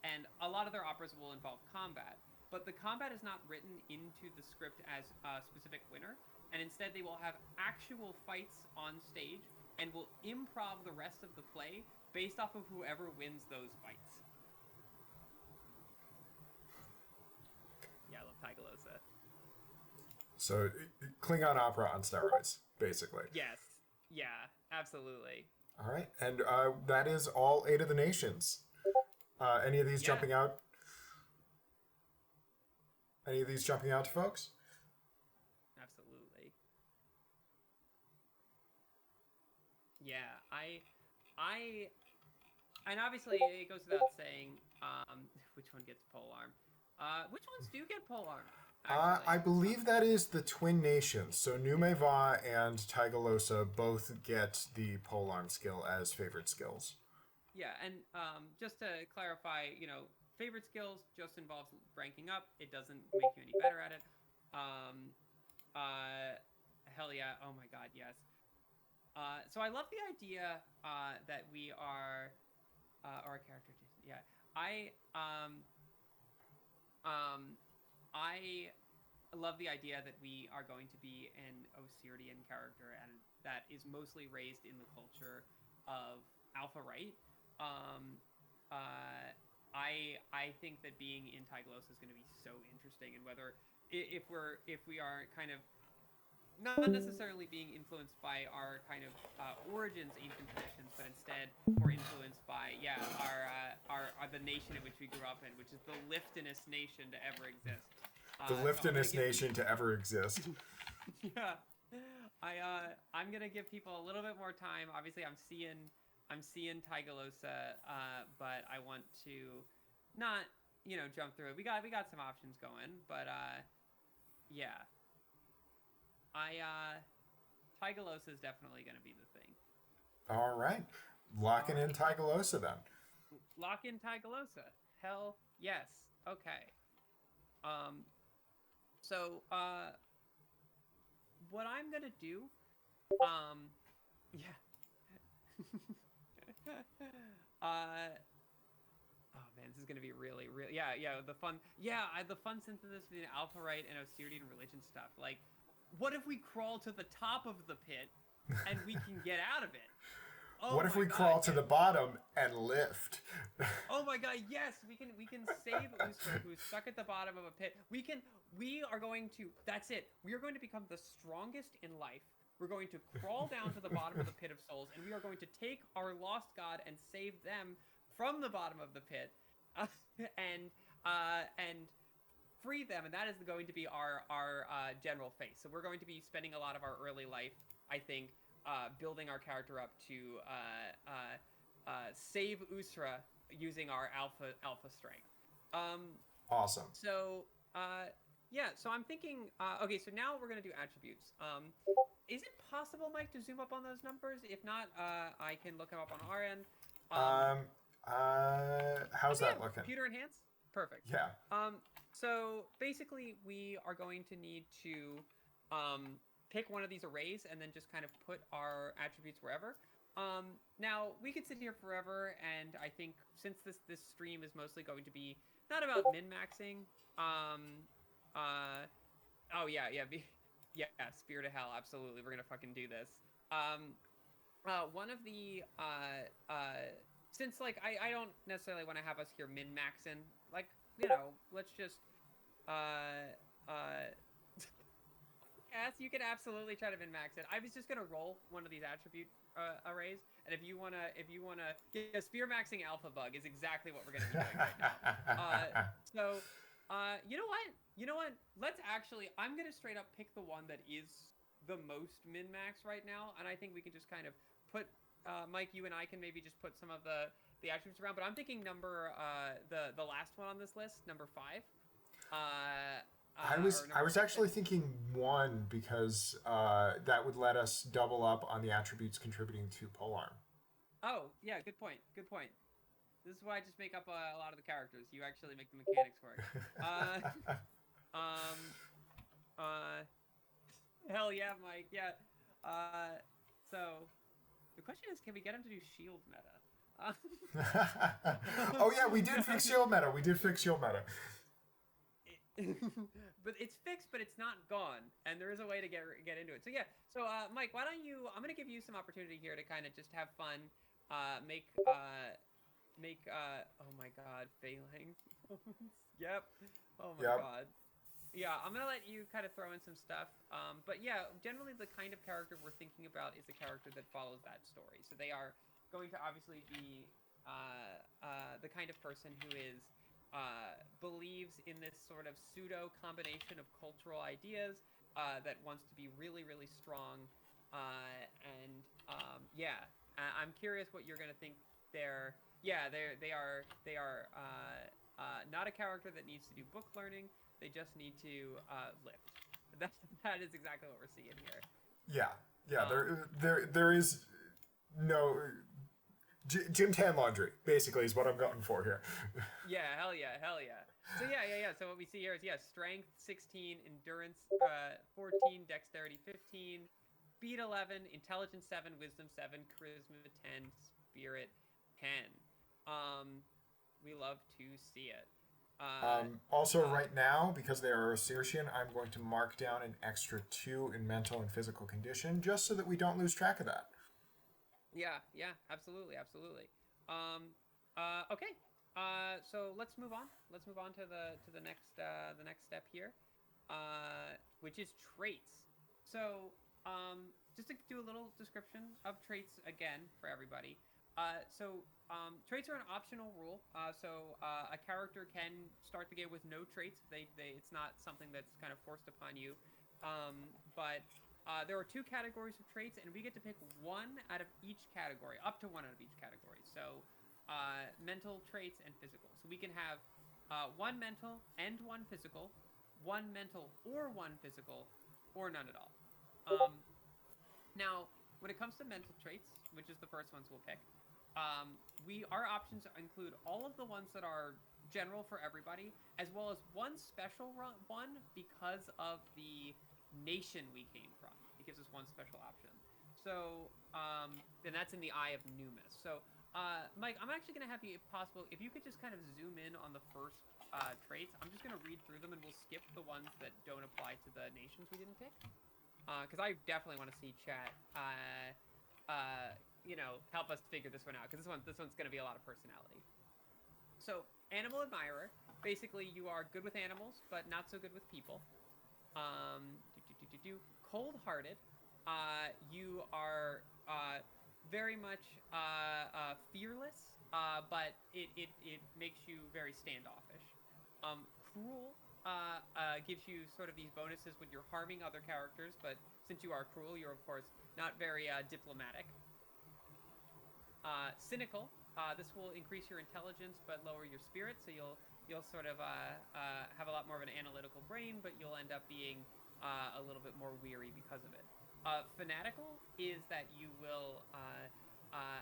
and a lot of their operas will involve combat, but the combat is not written into the script as a specific winner, and instead they will have actual fights on stage and will improv the rest of the play based off of whoever wins those fights. Yeah, I love Tigalosa.
So, Klingon opera on steroids, basically.
Yes. Yeah, absolutely.
All right, and that is all 8 of the nations. Any of these jumping out? Any of these jumping out to folks?
Absolutely. Yeah, and obviously it goes without saying which one gets polearm. Which ones do get polearm?
I believe that is the twin nations. So Numeva and Tigalosa both get the polearm skill as favored skills.
Yeah, and just to clarify, favorite skills just involves ranking up. It doesn't make you any better at it. Hell yeah! Oh my god, yes. So I love the idea that we are, or a character. Yeah, I love the idea that we are going to be an Osirian character, and that is mostly raised in the culture of Alpha Right. I think that being in Tigalosa is going to be so interesting, and whether if we are kind of not necessarily being influenced by our kind of origins, ancient traditions, but instead more influenced by our the nation in which we grew up in, which is the liftinest nation to ever exist.
The liftinest nation to ever exist.
Yeah, I'm gonna give people a little bit more time. Obviously, I'm seeing Tigalosa, but I want to not jump through it. We got some options going, but yeah. Tigalosa is definitely going to be the thing.
All right. Locking in Tigalosa then.
Lock in Tigalosa. Hell yes. Okay. So, what I'm going to do, yeah. Oh man, this is going to be really, the fun synthesis between Alpha Right and Osirian religion stuff. Like, what if we crawl to the top of the pit and we can get out of it? Oh,
what if we crawl to the bottom and lift?
Oh my god, yes, we can save Usra, who's stuck at the bottom of a pit. That's it. We are going to become the strongest in life. We're going to crawl down to the bottom of the pit of souls, and we are going to take our lost god and save them from the bottom of the pit, and free them, and that is going to be our general fate. So we're going to be spending a lot of our early life, I think, building our character up to save Usra using our alpha strength.
Awesome.
So so I'm thinking. Okay, so now we're gonna do attributes. Is it possible, Mike, to zoom up on those numbers? If not, I can look them up on our end.
How's that looking?
Computer enhance? Perfect.
Yeah.
So basically, we are going to need to pick one of these arrays and then just kind of put our attributes wherever. Now, we could sit here forever, and I think since this stream is mostly going to be not about min-maxing, Spirit of Hell, absolutely, we're gonna fucking do this. One of the, since, like, I don't necessarily want to have us here min-maxing, like, let's just, Yes, you can absolutely try to min-max it. I was just gonna roll one of these attribute arrays, and if you wanna, yeah, spear maxing alpha bug is exactly what we're gonna be doing right now. So, you know what? You know what? Let's actually, I'm gonna straight up pick the one that is the most min-max right now, and I think we can just kind of put, Mike, you and I can maybe just put some of the attributes around. But I'm thinking number the last one on this list, number 5. Uh, or
I
number
was
6.
actually thinking 1 because that would let us double up on the attributes contributing to polearm.
Oh, yeah, good point. Good point. This is why I just make up a lot of the characters. You actually make the mechanics work. Uh, um, uh, hell yeah, Mike. Yeah. So the question is, can we get him to do shield meta?
Oh yeah, we did fix shield meta. We did fix shield meta.
But it's fixed, but it's not gone, and there is a way to get into it. So yeah. So Mike, why don't you? I'm gonna give you some opportunity here to kind of just have fun. Make oh my god, failing. Yep. Oh my
Yep.
god. Yeah, I'm gonna let you kind of throw in some stuff. But yeah, generally the kind of character we're thinking about is a character that follows that story. So they are going to obviously be the kind of person who is believes in this sort of pseudo combination of cultural ideas that wants to be really, really strong. And yeah, I'm curious what you're gonna think. They are not a character that needs to do book learning. They just need to lift. That is exactly what we're seeing here.
Yeah. Yeah. There is no gym tan laundry. Basically, is what I'm going for here.
Yeah, hell yeah, hell yeah. So yeah. So what we see here is strength 16, endurance 14, dexterity 15, speed 11, intelligence 7, wisdom 7, charisma 10, spirit 10. We love to see it.
Also, right now, because they are Circean, I'm going to mark down an extra 2 in mental and physical condition, just so that we don't lose track of that.
Yeah, absolutely. Okay. So let's move on. Let's move on to the next step here, which is traits. So just to do a little description of traits again for everybody. Traits are an optional rule. A character can start the game with no traits. It's not something that's kind of forced upon you. But there are 2 categories of traits, and we get to pick 1 out of each category, up to 1 out of each category. So mental traits and physical. So we can have 1 mental and 1 physical, 1 mental or 1 physical, or none at all. Now, when it comes to mental traits, which is the first ones we'll pick, our options include all of the ones that are general for everybody, as well as 1 special one because of the nation we came from. It gives us 1 special option. So, and that's in the Eye of Numis. So, Mike, I'm actually going to have you, if possible, if you could just kind of zoom in on the first traits. I'm just going to read through them, and we'll skip the ones that don't apply to the nations we didn't pick. Because I definitely want to see chat, help us figure this one out. Because this one's going to be a lot of personality. So, Animal Admirer. Basically, you are good with animals, but not so good with people. Cold-hearted. You are very much fearless, but it makes you very standoffish. Cruel gives you sort of these bonuses when you're harming other characters, but since you are cruel, you're of course not very diplomatic. Cynical. This will increase your intelligence but lower your spirit, so you'll sort of have a lot more of an analytical brain, but you'll end up being a little bit more weary because of it. Fanatical is that you will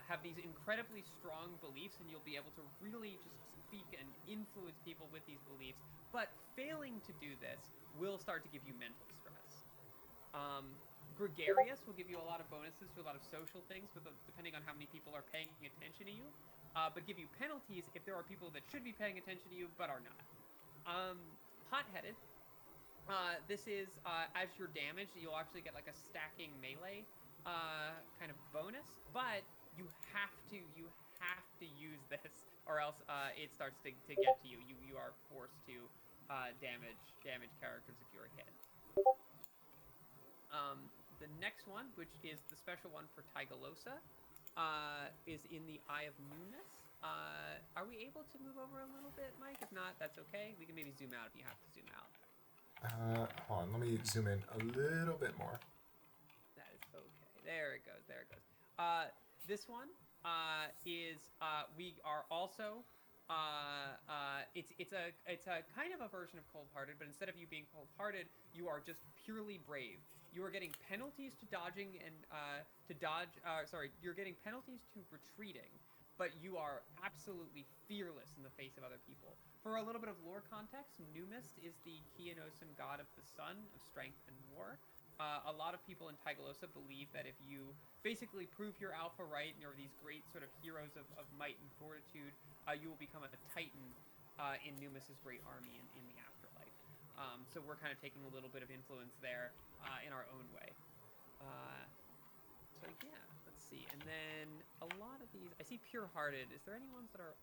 have these incredibly strong beliefs, and you'll be able to really just speak and influence people with these beliefs. But failing to do this will start to give you mental stress. Gregarious will give you a lot of bonuses to a lot of social things, depending on how many people are paying attention to you, but give you penalties if there are people that should be paying attention to you but are not. Hot-headed. This is as you're damaged, you'll actually get like a stacking melee kind of bonus, but you have to use this, or else it starts to get to you. You are forced to damage characters if you're hit. The next one, which is the special one for Tigalosa, is in the Eye of Newness. Are we able to move over a little bit, Mike? If not, that's okay. We can maybe zoom out if you have to zoom out.
Hold on, let me zoom in a little bit more.
That is okay. There it goes. There it goes. This one is we are also it's a kind of a version of cold-hearted, but instead of you being cold-hearted, you are just purely brave. You are getting penalties to dodging and you're getting penalties to retreating, but you are absolutely fearless in the face of other people. For a little bit of lore context, Numist is the Kianosan god of the sun, of strength and war. A lot of people in Tigalosa believe that if you basically prove your alpha right and you're these great sort of heroes of might and fortitude, you will become a titan in Numis's great army in the afterlife. So we're kind of taking a little bit of influence there in our own way. So yeah, let's see. And then a lot of these, I see pure-hearted. Is there any ones that are...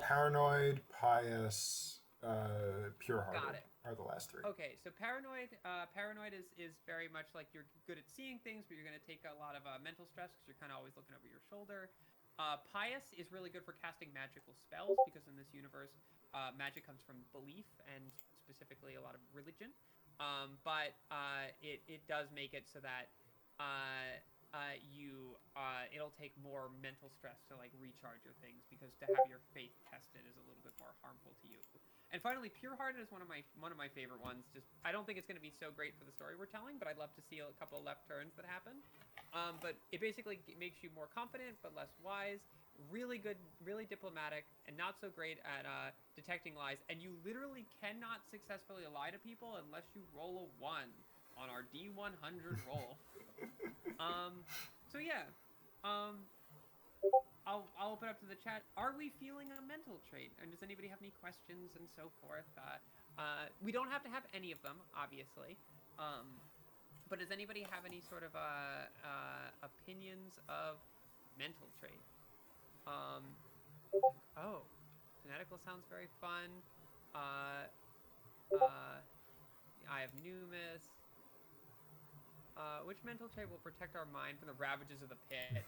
Paranoid, pious, pure-hearted are the last three.
Okay, so paranoid is very much like you're good at seeing things, but you're going to take a lot of mental stress because you're kind of always looking over your shoulder. Pious is really good for casting magical spells because in this universe, magic comes from belief and specifically a lot of religion. But it does make it so that it'll take more mental stress to like recharge your things because to have your faith tested is a little bit more harmful to you. And finally, pure-hearted is one of my favorite ones. Just I don't think it's going to be so great for the story we're telling, but I'd love to see a couple of left turns that happen. But it basically makes you more confident but less wise. Really good, really diplomatic, and not so great at detecting lies. And you literally cannot successfully lie to people unless you roll a 1 on our D100 roll. So yeah. I'll open up to the chat. Are we feeling a mental trait? And does anybody have any questions and so forth? We don't have to have any of them, obviously. But does anybody have any sort of opinions of mental trait? Fanatical sounds very fun. I have Numis. Which mental trait will protect our mind from the ravages of the pit?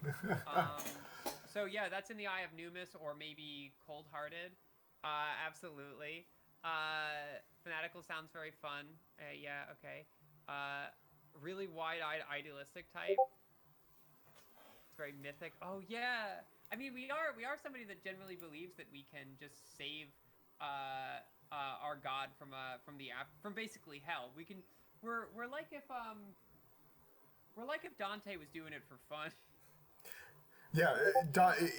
So yeah, that's in the Eye of Numis, or maybe cold-hearted. Absolutely. Fanatical sounds very fun. Yeah, okay. Really wide-eyed, idealistic type. It's very mythic. Oh yeah. I mean, we are somebody that generally believes that we can just save our god from basically hell. We can. We're like if Dante was doing it for fun.
Yeah,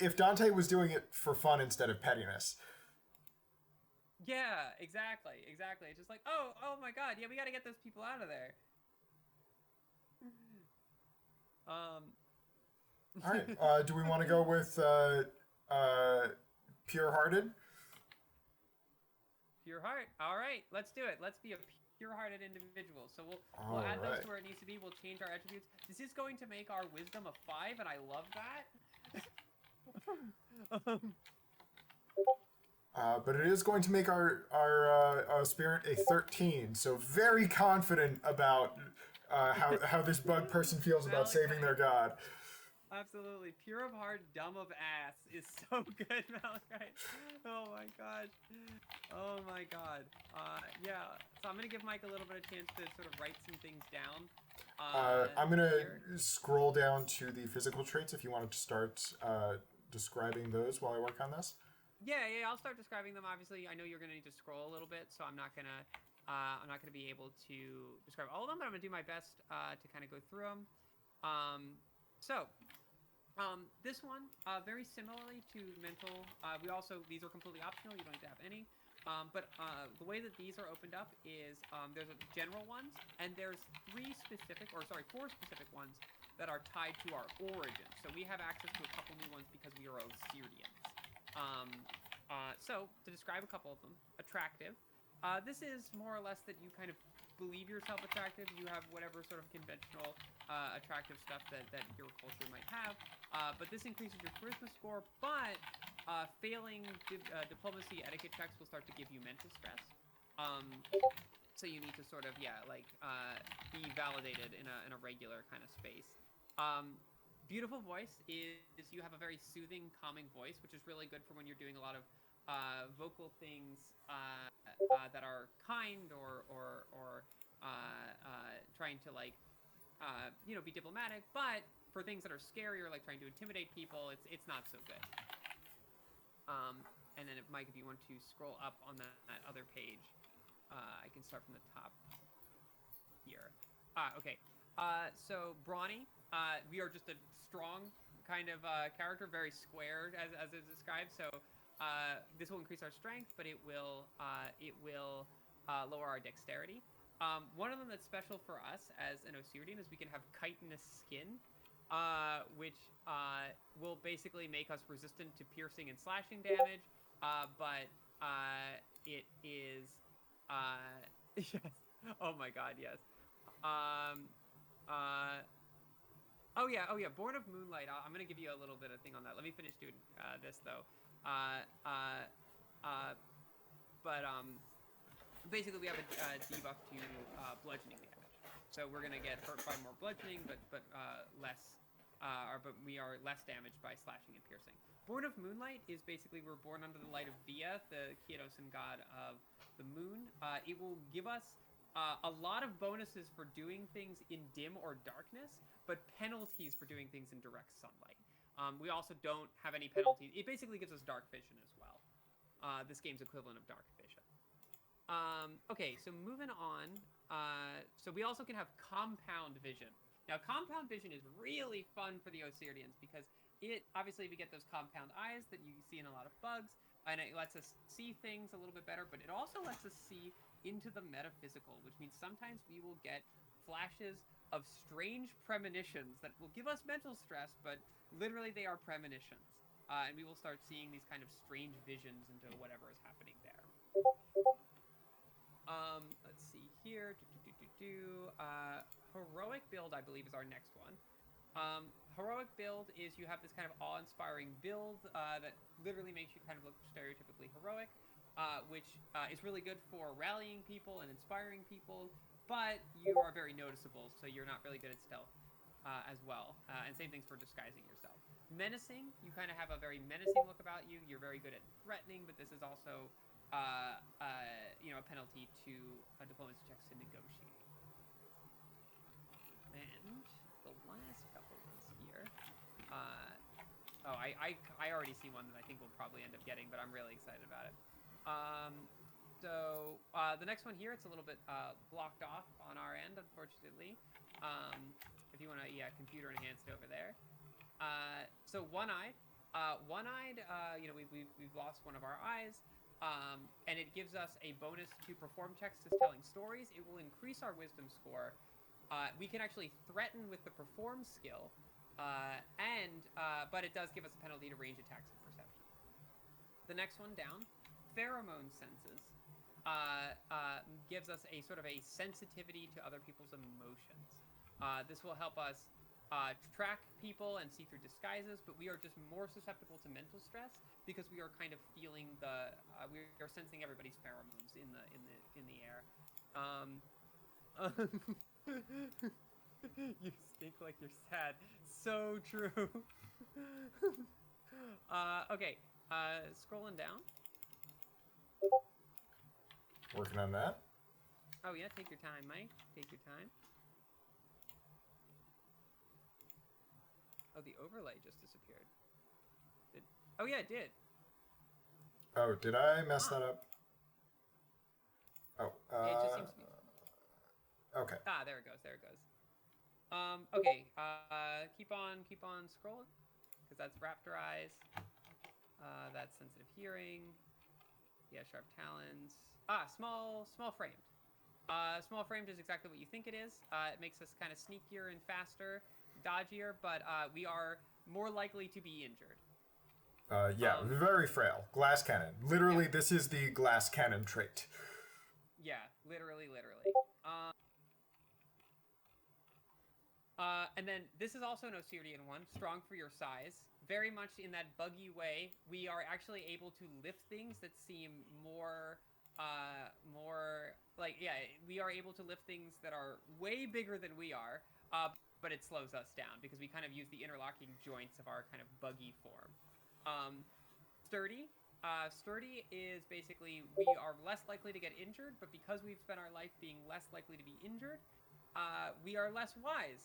if Dante was doing it for fun instead of pettiness.
Yeah, exactly. It's just like, oh my god, yeah, we got to get those people out of there.
All right. Do we want to go with pure-hearted?
Pure heart. All right, let's do it. Let's be a pure-hearted individual. So we'll add those to where it needs to be. We'll change our attributes. This is going to make our wisdom a 5, and I love that.
But it is going to make our spirit a 13. So very confident about how this bug person feels about saving their god.
Absolutely. Pure of heart, dumb of ass is so good, Malachite. Oh my gosh. Oh my god. Yeah. So I'm going to give Mike a little bit of chance to sort of write some things down.
I'm going to scroll down to the physical traits if you wanted to start describing those while I work on this.
Yeah, I'll start describing them. Obviously, I know you're going to need to scroll a little bit, so I'm not going to be able to describe all of them, but I'm going to do my best to kind of go through them. This one, very similarly to mental, these are completely optional, you don't need to have any, but the way that these are opened up is there's general ones, and there's four specific ones that are tied to our origin. So we have access to a couple new ones because we are Osirians. So to describe a couple of them, attractive. This is more or less that you kind of believe yourself attractive. You have whatever sort of conventional attractive stuff that your culture might have. But this increases your charisma score, but failing diplomacy etiquette checks will start to give you mental stress. So you need to sort of be validated in a regular kind of space. Beautiful voice is you have a very soothing, calming voice, which is really good for when you're doing a lot of vocal things that are kind or trying to be diplomatic. But for things that are scary or like trying to intimidate people, it's not so good. And then Mike, if you want to scroll up on that other page, I can start from the top here. Okay. So Brawny, we are just a strong kind of character, very squared as it's described. So this will increase our strength, but it will lower our dexterity. One of them that's special for us as an Osirian is we can have chitinous skin, which will basically make us resistant to piercing and slashing damage. But it is yes. Oh my God, yes. Oh yeah. Born of Moonlight. I'm gonna give you a little bit of thing on that. Let me finish doing this though. But basically we have a debuff to bludgeoning damage. So we're gonna get hurt by more bludgeoning, but less. But we are less damaged by slashing and piercing. Born of Moonlight is basically we're born under the light of Via, the Kyotosan god of the moon. It will give us a lot of bonuses for doing things in dim or darkness, but penalties for doing things in direct sunlight. We also don't have any penalties. It basically gives us dark vision as well. This game's equivalent of dark vision. Okay, so moving on. So we also can have compound vision. Now, compound vision is really fun for the Osirians because obviously we get those compound eyes that you see in a lot of bugs, and it lets us see things a little bit better, but it also lets us see into the metaphysical, which means sometimes we will get flashes of strange premonitions that will give us mental stress, but literally they are premonitions. And we will start seeing these kind of strange visions into whatever is happening there. Let's see here. Heroic build, I believe, is our next one. Heroic build is you have this kind of awe-inspiring build that literally makes you kind of look stereotypically heroic, which is really good for rallying people and inspiring people, but you are very noticeable, so you're not really good at stealth as well. And same things for disguising yourself. Menacing, you kind of have a very menacing look about you. You're very good at threatening, but this is also a penalty to diplomacy checks to negotiate. And the last couple ones here. I already see one that I think we'll probably end up getting, but I'm really excited about it. So the next one here, it's a little bit blocked off on our end, unfortunately. If you want to, computer enhanced over there. So one-eyed. We've lost one of our eyes. And it gives us a bonus to perform checks to telling stories. It will increase our wisdom score. We can actually threaten with the perform skill, but it does give us a penalty to range attacks and perception. The next one down, pheromone senses, gives us a sort of a sensitivity to other people's emotions. This will help us track people and see through disguises, but we are just more susceptible to mental stress because we are kind of feeling we are sensing everybody's pheromones in the air. You stink like you're sad. So true. Okay. Scrolling down.
Working on that.
Oh yeah, take your time, Mike. Take your time. Oh, the overlay just disappeared. Oh yeah, it did.
Oh, did I mess that up? Oh.
It just seems to be.
Okay.
There it goes. Okay. Keep on scrolling, because that's raptor eyes. That's sensitive hearing. Yeah, sharp talons. Small framed. Small framed is exactly what you think it is. It makes us kind of sneakier and faster, dodgier, but we are more likely to be injured.
Very frail. Glass cannon. Literally, this is the glass cannon trait.
Yeah, literally. And then this is also an Osirian one, strong for your size. Very much in that buggy way, we are actually able to lift things that seem more more like, yeah, we are able to lift things that are way bigger than we are, but it slows us down because we kind of use the interlocking joints of our kind of buggy form. Um, sturdy. Sturdy is basically we are less likely to get injured, but because we've spent our life being less likely to be injured, we are less wise.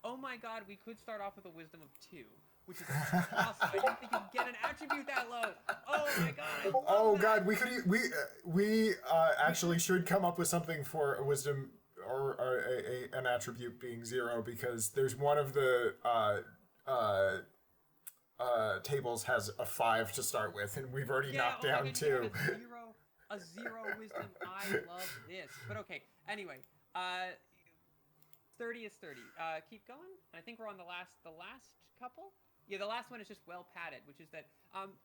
Oh my god, we could start off with a wisdom of 2, which is awesome. I didn't think you could get an attribute that low. Oh my god, I love
Oh
that.
God, we actually should come up with something for a wisdom or an attribute being 0, because there's one of the tables has a 5 to start with, and we've already
Yeah,
knocked
oh my
down
god, you can
2.
have a zero wisdom. I love this. But okay, anyway, sturdy is sturdy. Keep going. I think we're on the last couple. Yeah, the last one is just well padded, which is that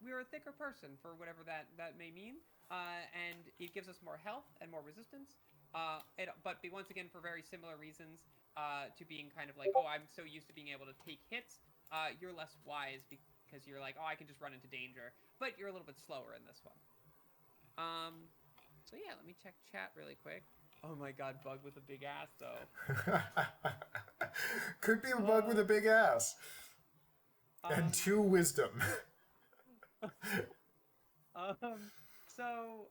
we're a thicker person for whatever that may mean, and it gives us more health and more resistance. But once again, for very similar reasons to being kind of like, oh, I'm so used to being able to take hits. You're less wise because you're like, oh, I can just run into danger, but you're a little bit slower in this one. So yeah, let me check chat really quick. Oh my god, bug with a big ass though.
Could be a bug with a big ass and
Um,
2 wisdom.
um, so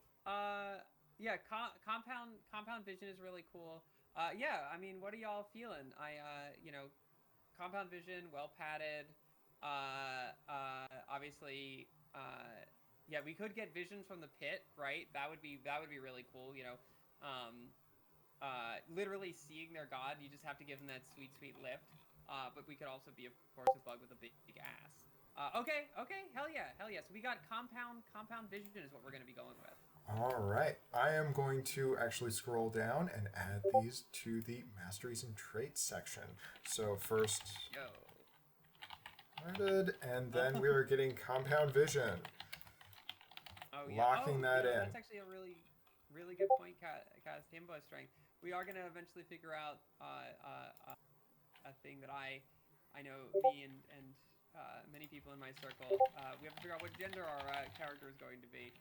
yeah, compound vision is really cool. Yeah, I mean, what are y'all feeling? Compound vision, well padded. Obviously, yeah, we could get vision from the pit, right? That would be really cool. Literally seeing their god, you just have to give them that sweet, sweet lift. But we could also be, of course, a bug with a big ass. Okay, hell yeah, hell yeah. So we got compound vision is what we're gonna be going with.
All right, I am going to actually scroll down and add these to the masteries and traits section. So first,
Yo.
added, and then we are getting compound vision.
Oh yeah.
Locking that in.
That's actually a really, really good point, Cast. Himbo strength. We are gonna eventually figure out a thing that I know me and many people in my circle. We have to figure out what gender our character is going to be.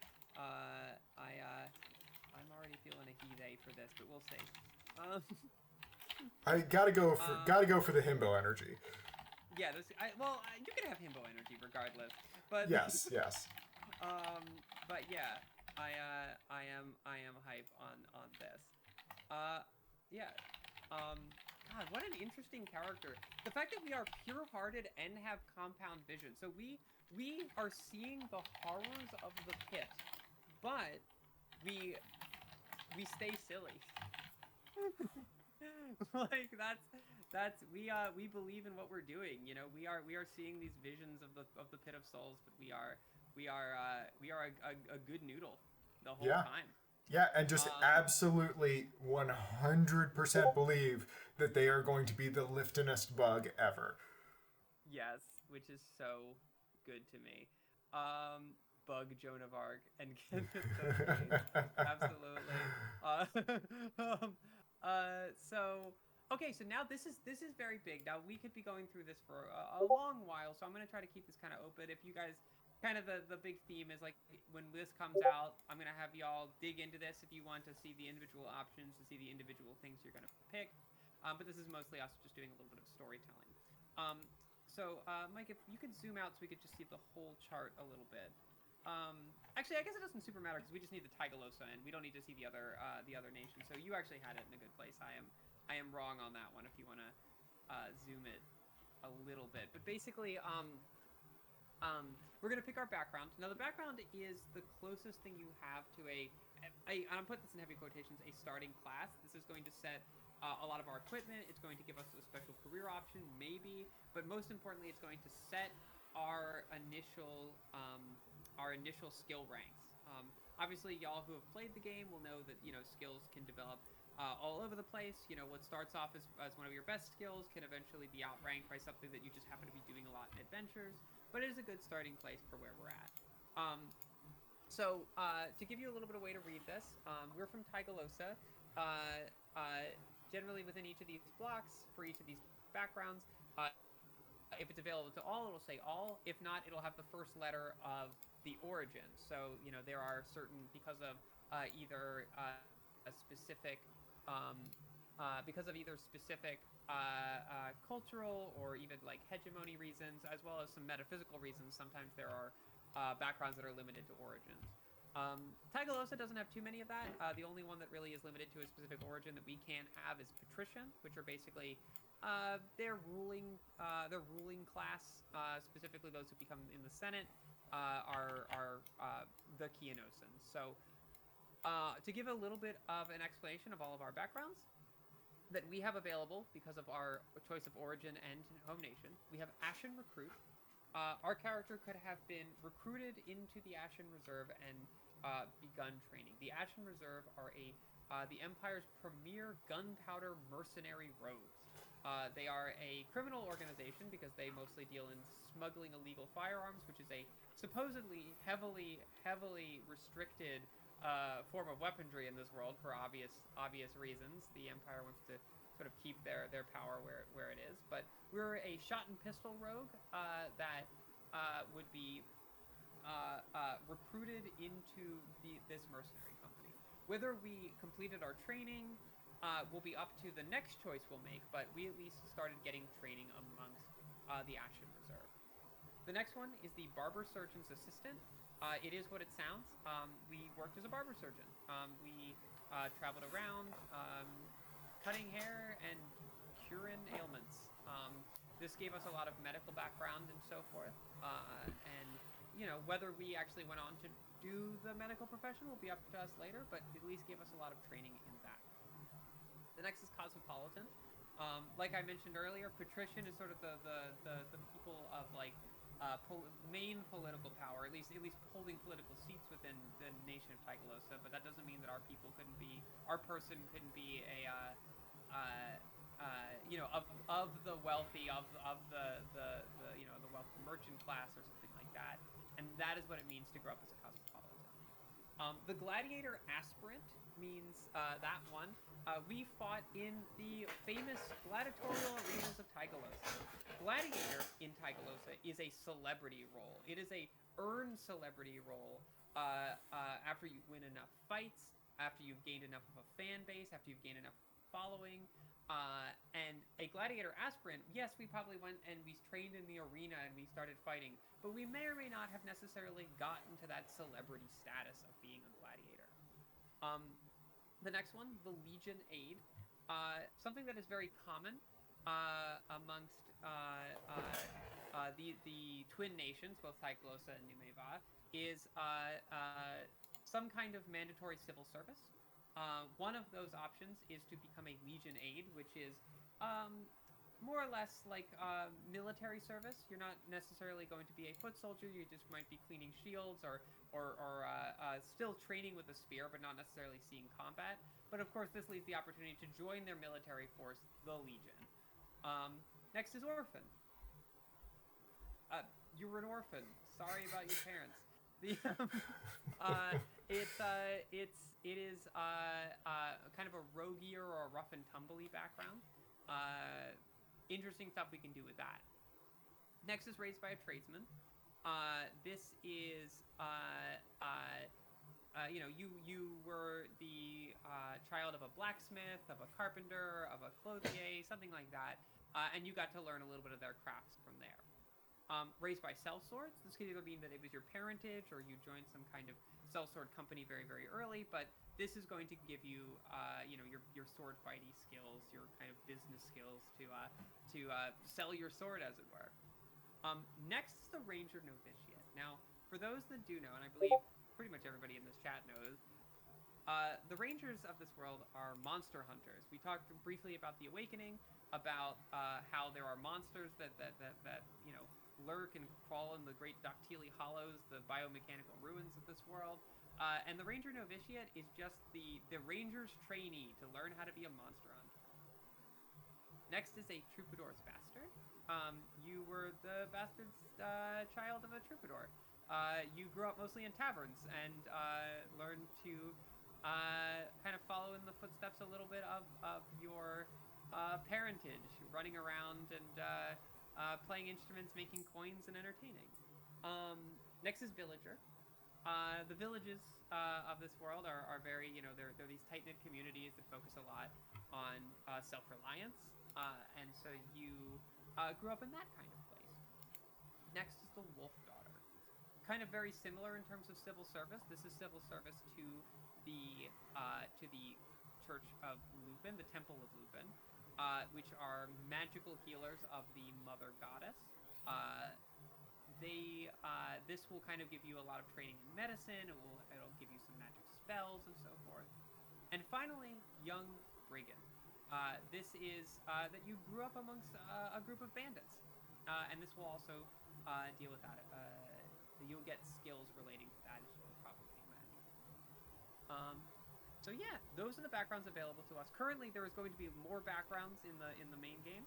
I'm already feeling a he/they for this, but we'll see.
I gotta go for the himbo energy.
Yeah, you can have himbo energy regardless, but
Yes.
but yeah, I am hype on this. Yeah. God, what an interesting character. The fact that we are pure-hearted and have compound vision. So we are seeing the horrors of the pit, but we stay silly. Like we believe in what we're doing. We are seeing these visions of the pit of souls, but we are a good noodle the whole time.
Yeah, and just absolutely 100% believe that they are going to be the liftinest bug ever.
Yes, which is so good to me. Bug Joan of Arc and absolutely. So okay, so now this is very big. Now we could be going through this for a long while, so I'm gonna try to keep this kind of open. If you guys kind of the big theme is like when this comes out, I'm gonna have y'all dig into this if you want to see the individual options, to see the individual things you're gonna pick. But this is mostly us just doing a little bit of storytelling. So Mike, if you could zoom out so we could just see the whole chart a little bit. Actually, I guess it doesn't super matter because we just need the Tigalosa and we don't need to see the other nations. So you actually had it in a good place. I am wrong on that one if you want to zoom it a little bit. But basically, we're going to pick our background. Now, the background is the closest thing you have to I'm putting this in heavy quotations, a starting class. This is going to set a lot of our equipment. It's going to give us a special career option, maybe. But most importantly, it's going to set our initial skill ranks. Obviously, y'all who have played the game will know that skills can develop all over the place. What starts off as one of your best skills can eventually be outranked by something that you just happen to be doing a lot in adventures. But it is a good starting place for where we're at. So to give you a little bit of way to read this, we're from Tigalosa. Generally within each of these blocks, for each of these backgrounds, if it's available to all, it'll say all. If not, it'll have the first letter of the origin. So, there are certain, because of either a specific because of either specific cultural or even like hegemony reasons, as well as some metaphysical reasons. Sometimes there are backgrounds that are limited to origins. Tygalosa doesn't have too many of that. The only one that really is limited to a specific origin that we can have is patrician, which are basically their ruling class, specifically those who become in the Senate, are the Keanosans. So to give a little bit of an explanation of all of our backgrounds that we have available because of our choice of origin and home nation, we have Ashen Recruit. Our character could have been recruited into the Ashen Reserve and begun training. The Ashen Reserve are the Empire's premier gunpowder mercenary rogues. They are a criminal organization because they mostly deal in smuggling illegal firearms, which is a supposedly heavily restricted form of weaponry in this world for obvious reasons. The Empire wants to sort of keep their power where it is. But we're a shot and pistol rogue that would be recruited into this mercenary company. Whether we completed our training will be up to the next choice we'll make, but we at least started getting training amongst the Ashen Reserve. The next one is the Barber Surgeon's Assistant. It is what it sounds. We worked as a barber surgeon. We traveled around cutting hair and curing ailments. This gave us a lot of medical background and so forth. And, whether we actually went on to do the medical profession will be up to us later, but at least gave us a lot of training in that. The next is Cosmopolitan. Like I mentioned earlier, patrician is sort of the people of like main political power, at least holding political seats within the nation of Tygalosa. But that doesn't mean that our person couldn't be a of the wealthy, of the wealthy merchant class or something like that. And that is what it means to grow up as a cosmopolitan. The gladiator aspirant means that one. We fought in the famous gladiatorial arenas of Tygalosa. Gladiator in Tygalosa is a celebrity role. It is a earned celebrity role after you win enough fights, after you've gained enough of a fan base, after you've gained enough following. And a gladiator aspirant, yes, we probably went and we trained in the arena and we started fighting, but we may or may not have necessarily gotten to that celebrity status of being a gladiator. The next one, the Legion Aid, something that is very common amongst the twin nations, both Tygalosa and Numeva, is some kind of mandatory civil service. One of those options is to become a Legion Aid, which is more or less like military service. You're not necessarily going to be a foot soldier. You just might be cleaning shields or still training with a spear, but not necessarily seeing combat. But of course, this leaves the opportunity to join their military force, the Legion. Next is Orphan. You were an orphan. Sorry about your parents. It is kind of a roguier or a rough and tumbly background. Interesting stuff we can do with that. Next is Raised by a Tradesman. This is you were the child of a blacksmith, of a carpenter, of a clothier, something like that, and you got to learn a little bit of their crafts from there. Raised by sellswords. This could either mean that it was your parentage or you joined some kind of sellsword company very, very early, but this is going to give you, your sword fighting skills, your kind of business skills to sell your sword, as it were. Next is the Ranger Novitiate. Now, for those that do know, and I believe pretty much everybody in this chat knows, the Rangers of this world are monster hunters. We talked briefly about the Awakening, about how there are monsters that lurk and crawl in the great Doctili Hollows, the biomechanical ruins of this world. And the Ranger Novitiate is just the Ranger's trainee to learn how to be a monster hunter. Next is a Troubadour's Bastard. You were the bastard's child of a troubadour. You grew up mostly in taverns and learned to kind of follow in the footsteps a little bit of your parentage, running around and playing instruments, making coins, and entertaining. Next is Villager. the villages of this world are very, they're these tight knit communities that focus a lot on self reliance, and so you grew up in that kind of place. Next is the Wolf Daughter, kind of very similar in terms of civil service. This is civil service to the Church of Lupin, the Temple of Lupin, which are magical healers of the Mother Goddess. This will kind of give you a lot of training in medicine. It'll give you some magic spells and so forth. And finally, Young Brigand. This is that you grew up amongst a group of bandits, and this will also deal with that. You'll get skills relating to that, as you can probably imagine. So yeah, those are the backgrounds available to us. Currently, there is going to be more backgrounds in the main game.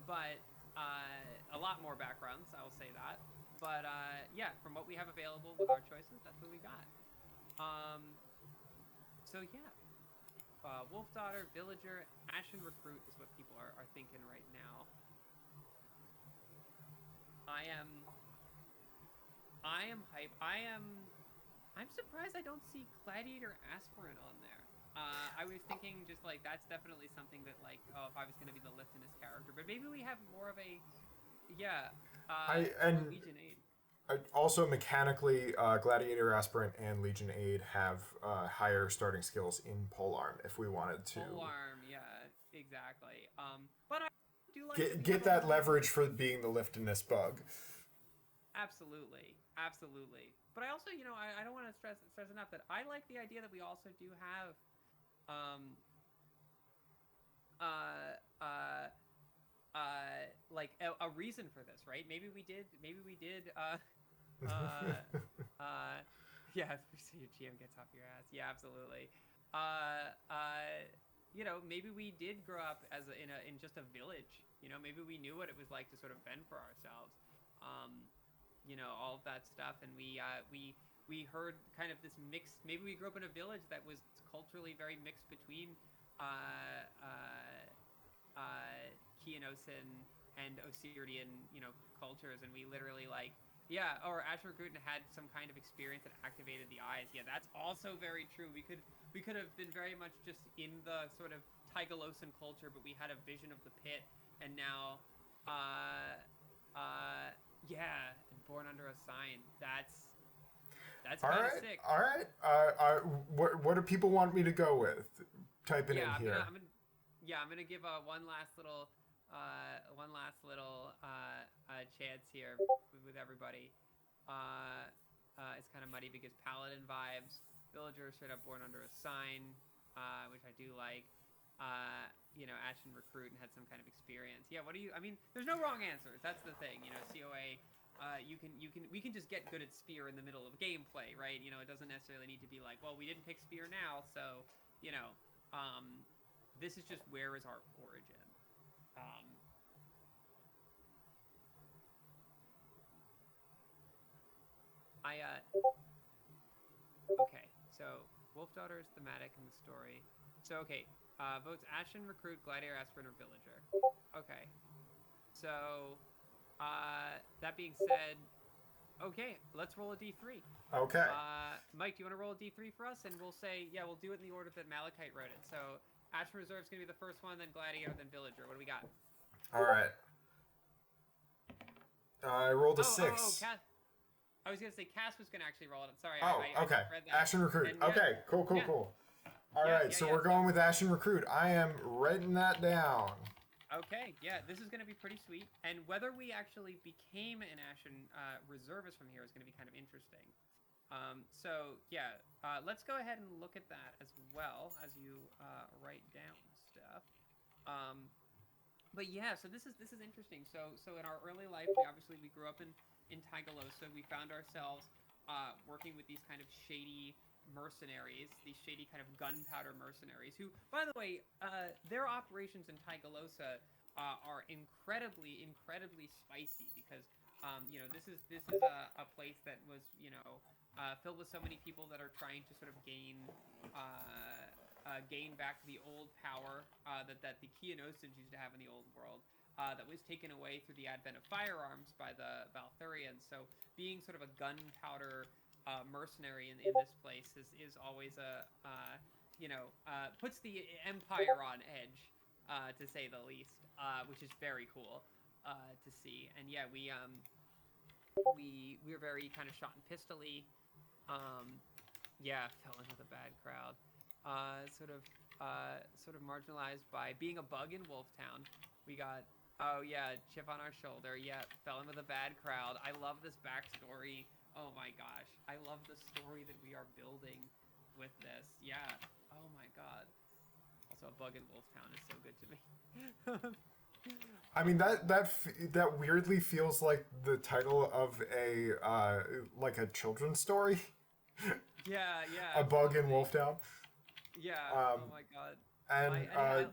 But a lot more backgrounds, I will say that. But yeah, from what we have available with our choices, that's what we got. So yeah, Wolf Daughter, Villager, Ashen Recruit is what people are thinking right now. I am hype. I'm surprised I don't see Gladiator Aspirant on there. I was thinking just like that's definitely something that like, oh, if I was gonna be the Liftinus character, but maybe we have more of a Legion Aid.
Also, mechanically, Gladiator Aspirant and Legion Aid have higher starting skills in Polearm if we wanted to.
Polearm, yeah, exactly. But I do like
get that leverage for being the Liftinus bug.
Absolutely. But I also, I don't want to stress enough that I like the idea that we also do have, like a reason for this, right? Maybe we did. Yeah, so your GM gets off your ass. Yeah, absolutely. Maybe we did grow up in just a village. Maybe we knew what it was like to sort of fend for ourselves. All of that stuff, and we heard kind of this mixed. Maybe we grew up in a village that was culturally very mixed between Keanosan and Osirian, cultures, and we literally or Asher Gruden had some kind of experience that activated the eyes. Yeah, that's also very true. We could have been very much just in the sort of Tigalosan culture, but we had a vision of the pit, and now, born under a sign. That's kind of sick.
All right. What do people want me to go with? Type it in here.
I'm gonna give one last little chance here with everybody. It's kind of muddy because Paladin vibes. Villager straight up born under a sign, which I do like. Ashen Recruit and had some kind of experience. Yeah, there's no wrong answers. That's the thing. CoA. We can just get good at Spear in the middle of gameplay, right? It doesn't necessarily need to be like, well, we didn't pick Spear now, so this is just where is our origin. Okay, so Wolf Daughter is thematic in the story. So okay, votes Ashen Recruit, Gladiator Aspirant, or Villager. Okay, so. That being said, okay, let's roll a D3.
Okay.
Mike, do you want to roll a D3 for us? And we'll say, we'll do it in the order that Malachite wrote it. So, Ashen Reserve's going to be the first one, then Gladiator, then Villager. What do we got?
All right. I rolled a 6.
Cass. I was going to say Cass was going to actually roll it. I'm sorry.
Okay.
I read that.
Ashen Recruit. And, okay, cool. All right, so we're going with Ashen Recruit. I am writing that down.
Okay, this is going to be pretty sweet. And whether we actually became an Ashen Reservist from here is going to be kind of interesting. Let's go ahead and look at that as well as you write down stuff. So this is interesting. So in our early life, we grew up in Tigalosa. We found ourselves working with these kind of shady mercenaries, these shady kind of gunpowder mercenaries who, by the way, their operations in Tigalosa are incredibly spicy because this is a place that was filled with so many people that are trying to sort of gain back the old power that the Keanosans used to have in the old world. that was taken away through the advent of firearms by the Valthurians. So being sort of a gunpowder mercenary in this place is always a puts the empire on edge, to say the least, which is very cool to see. And yeah, we were very kind of shot and pistol-y. Yeah, fell in with a bad crowd. Sort of marginalized by being a bug in Wolftown. We got, oh yeah, chip on our shoulder. Yeah, fell in with a bad crowd. I love this backstory. Oh my gosh, I love the story that we are building with this. Yeah. Oh my god. Also, a bug in Wolftown is so good to me.
I mean that weirdly feels like the title of a children's story.
Yeah, yeah.
A bug in
Totally.
Wolftown.
Yeah. Oh my god.
And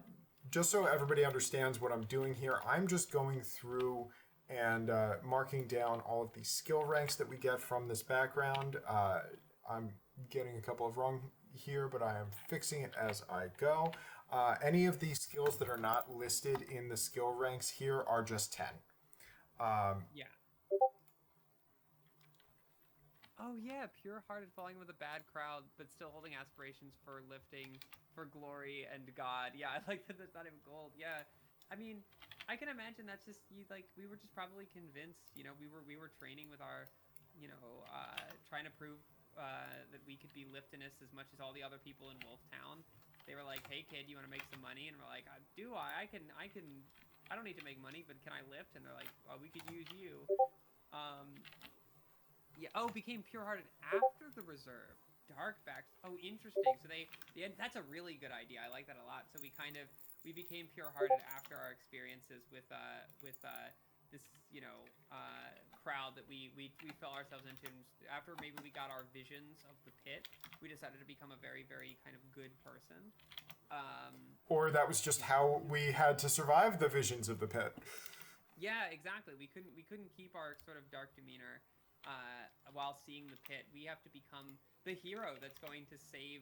just so everybody understands what I'm doing here, I'm just going through and marking down all of the skill ranks that we get from this background. I'm getting a couple of wrong here, but I am fixing it as I go. Any of these skills that are not listed in the skill ranks here are just 10.
Yeah. Oh yeah, pure-hearted falling with a bad crowd, but still holding aspirations for lifting, for glory and God. Yeah, I like that. That's not even gold. Yeah, I mean, I can imagine that's just you. Like we were just probably convinced. We were training with our, trying to prove that we could be liftinous as much as all the other people in Wolftown. They were like, "Hey kid, you want to make some money?" And we're like, "Do I? I can. I don't need to make money, but can I lift?" And they're like, "Oh, we could use you." Yeah. Oh, became pure-hearted after the reserve. Darkbacks. Oh, interesting. So that's a really good idea. I like that a lot. So we became pure-hearted after our experiences with this crowd that we fell ourselves into. And after maybe we got our visions of the pit, we decided to become a very, very kind of good person.
Or that was just how we had to survive the visions of the pit.
Yeah, exactly. We couldn't keep our sort of dark demeanor while seeing the pit. We have to become the hero that's going to save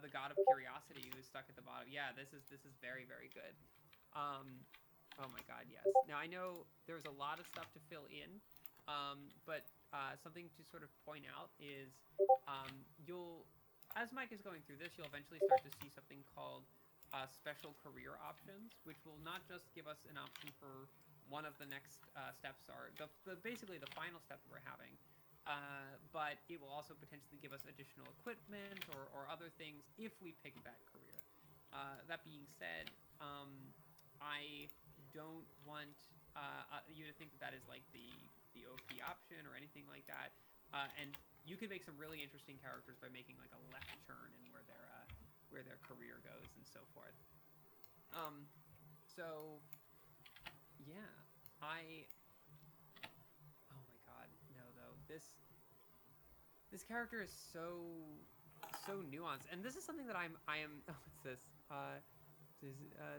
the god of curiosity who's stuck at the bottom. Yeah, this is very, very good. Oh my god, yes. Now I know there's a lot of stuff to fill in, but something to sort of point out is as Mike is going through this, you'll eventually start to see something called special career options, which will not just give us an option for one of the next steps, are basically the final step that we're having, but it will also potentially give us additional equipment or other things if we pick that career. That being said, I don't want you to think that is like the OP option or anything like that, and you could make some really interesting characters by making like a left turn in where their career goes and so forth. So yeah, oh my god, no though. This character is so nuanced, and this is something that I am what's this?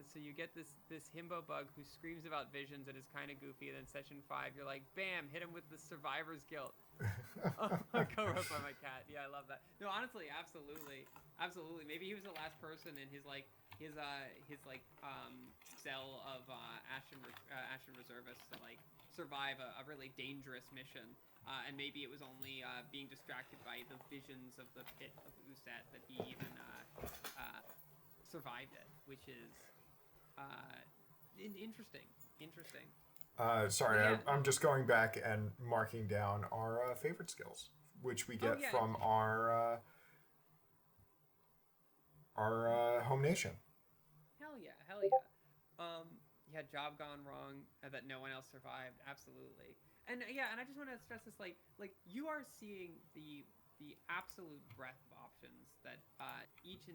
So you get this himbo bug who screams about visions and is kind of goofy, and then session 5 you're like, bam, hit him with the survivor's guilt. Oh, co-wrote by my cat. Yeah, I love that. No, honestly, absolutely. Maybe he was the last person in his cell of Ashen reservists to like survive a really dangerous mission. And maybe it was only being distracted by the visions of the pit of Uset that he even survived it, which is interesting.
Sorry,
yeah.
I'm just going back and marking down our favorite skills, which we get from our home nation.
Hell yeah. Yeah, job gone wrong that no one else survived. Absolutely. And yeah, and I just want to stress this, like you are seeing the absolute breadth of options that each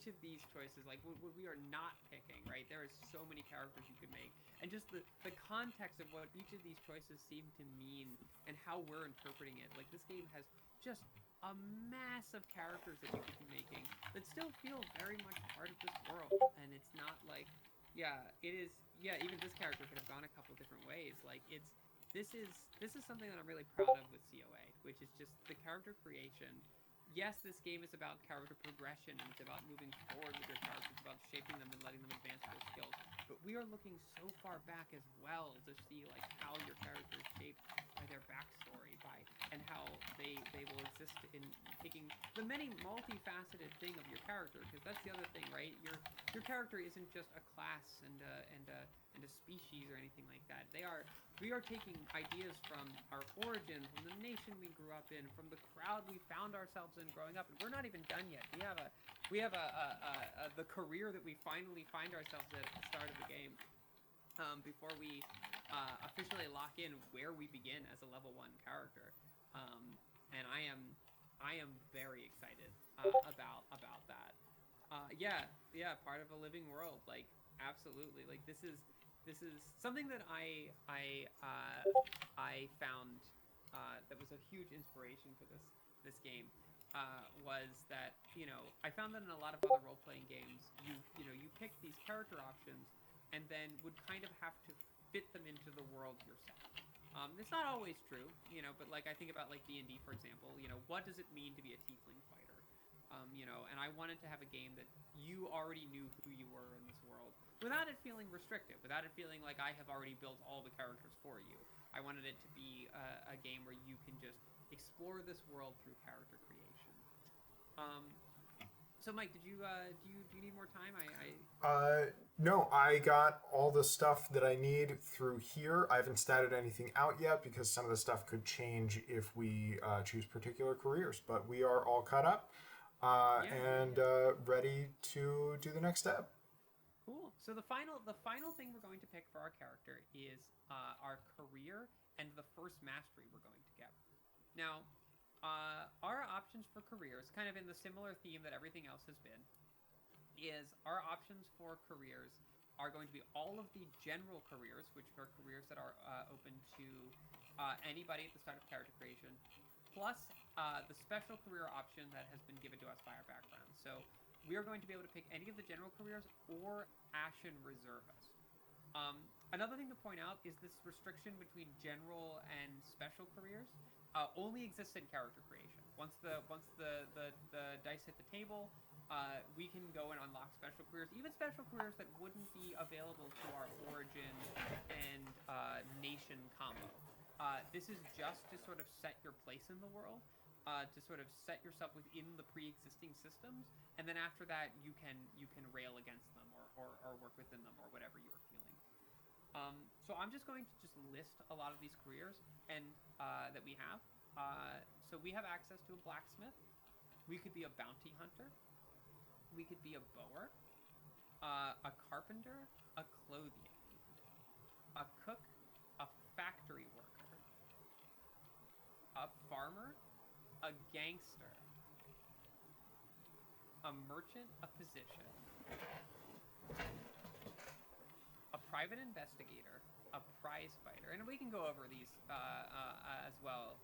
of these choices, like we are not picking, right? There is so many characters you could make, and just the context of what each of these choices seem to mean and how we're interpreting it. Like this game has just a mass of characters that you could be making that still feel very much part of this world, and it's not like, yeah, it is. Yeah, even this character could have gone a couple different ways. Like this is something that I'm really proud of with CoA, which is just the character creation. Yes, this game is about character progression, and it's about moving forward with your characters, about shaping them and letting them advance their skills. But we are looking so far back as well to see like how your character is shaped by their backstory, and how they will exist in taking the many multifaceted thing of your character, because that's the other thing, right? Your character isn't just a class and a species or anything like that. We are taking ideas from our origin, from the nation we grew up in, from the crowd we found ourselves in growing up, and we're not even done yet. We have the career that we finally find ourselves at the start of the game, before we officially lock in where we begin as a level 1 character. And I am very excited about that. Yeah, part of a living world, like absolutely. Like this is something that I found that was a huge inspiration for this game. Was that, I found that in a lot of other role-playing games, you pick these character options and then would kind of have to fit them into the world yourself. It's not always true, but like I think about like D&D, for example, what does it mean to be a tiefling fighter? And I wanted to have a game that you already knew who you were in this world without it feeling restrictive, without it feeling like I have already built all the characters for you. I wanted it to be a game where you can just explore this world through character creation. So Mike, do you need more time?
No, I got all the stuff that I need through here. I haven't statted anything out yet because some of the stuff could change if we choose particular careers. But we are all caught up and ready to do the next step.
Cool. So the final thing we're going to pick for our character is our career and the first mastery we're going to get. Now, our options for careers, kind of in the similar theme that everything else has been, is our options for careers are going to be all of the general careers, which are careers that are open to anybody at the start of character creation, plus the special career option that has been given to us by our background. So we are going to be able to pick any of the general careers or Ashen Reservist. Another thing to point out is this restriction between general and special careers only exists in character creation. Once the dice hit the table, we can go and unlock special careers, even special careers that wouldn't be available to our origin and nation combo. This is just to sort of set your place in the world, to sort of set yourself within the pre-existing systems, and then after that you can rail against them or work within them or whatever you are feeling. So I'm just going to list a lot of these careers and that we have. So we have access to a blacksmith. We could be a bounty hunter. We could be a bower, a carpenter, a clothier, a cook, a factory worker, a farmer, a gangster, a merchant, a physician, a private investigator, a prize fighter, and we can go over these as well.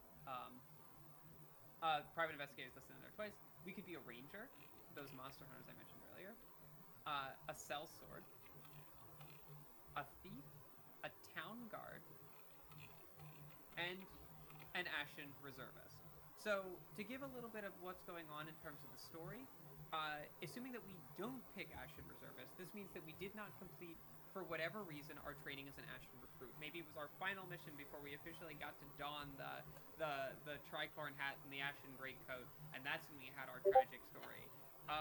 Private investigator is listed in there twice. We could be a ranger, those monster hunters I mentioned earlier, a sellsword, a thief, a town guard, and an Ashen Reservist. So to give a little bit of what's going on in terms of the story, assuming that we don't pick Ashen Reservist, this means that we did not complete, for whatever reason, our training as an Ashen recruit. Maybe it was our final mission before we officially got to don the tricorn hat and the Ashen greatcoat, and that's when we had our tragic story.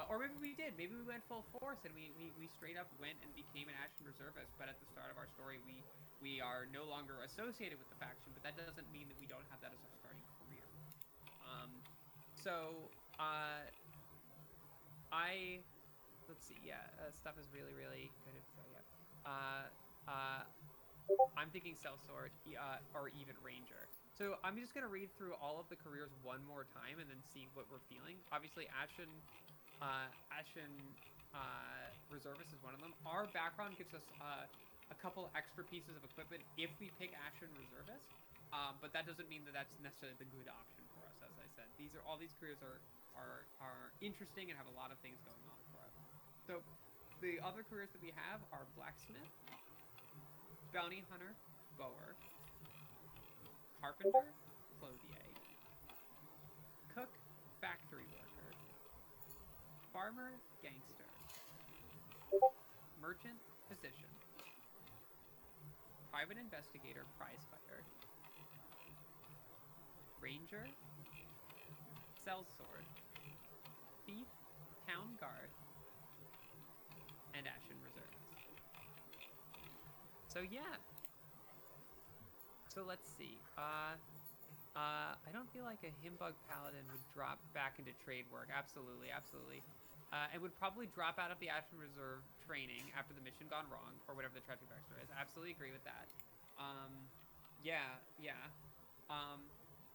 Or maybe we did. Maybe we went full force and we straight up went and became an Ashen Reservist, but at the start of our story we are no longer associated with the faction, but that doesn't mean that we don't have that as our starting career. Let's see, stuff is really, really good. So I'm thinking sellsword or even ranger. So I'm just gonna read through all of the careers one more time and then see what we're feeling. Obviously, Ashen Reservist is one of them. Our background gives us a couple extra pieces of equipment if we pick Ashen Reservist, but that doesn't mean that that's necessarily the good option for us. As I said, all these careers are interesting and have a lot of things going on for us. So the other careers that we have are blacksmith, bounty hunter, bower, carpenter, clothier, cook, factory worker, farmer, gangster, merchant, physician, private investigator, prize fighter, ranger, sellsword, thief, town guard, and Ashen Reservist. So yeah. So let's see. I don't feel like a Himbug Paladin would drop back into trade work. Absolutely, absolutely. It would probably drop out of the Ashen Reserve training after the mission gone wrong, or whatever the tragic backstory is. Absolutely agree with that. Yeah.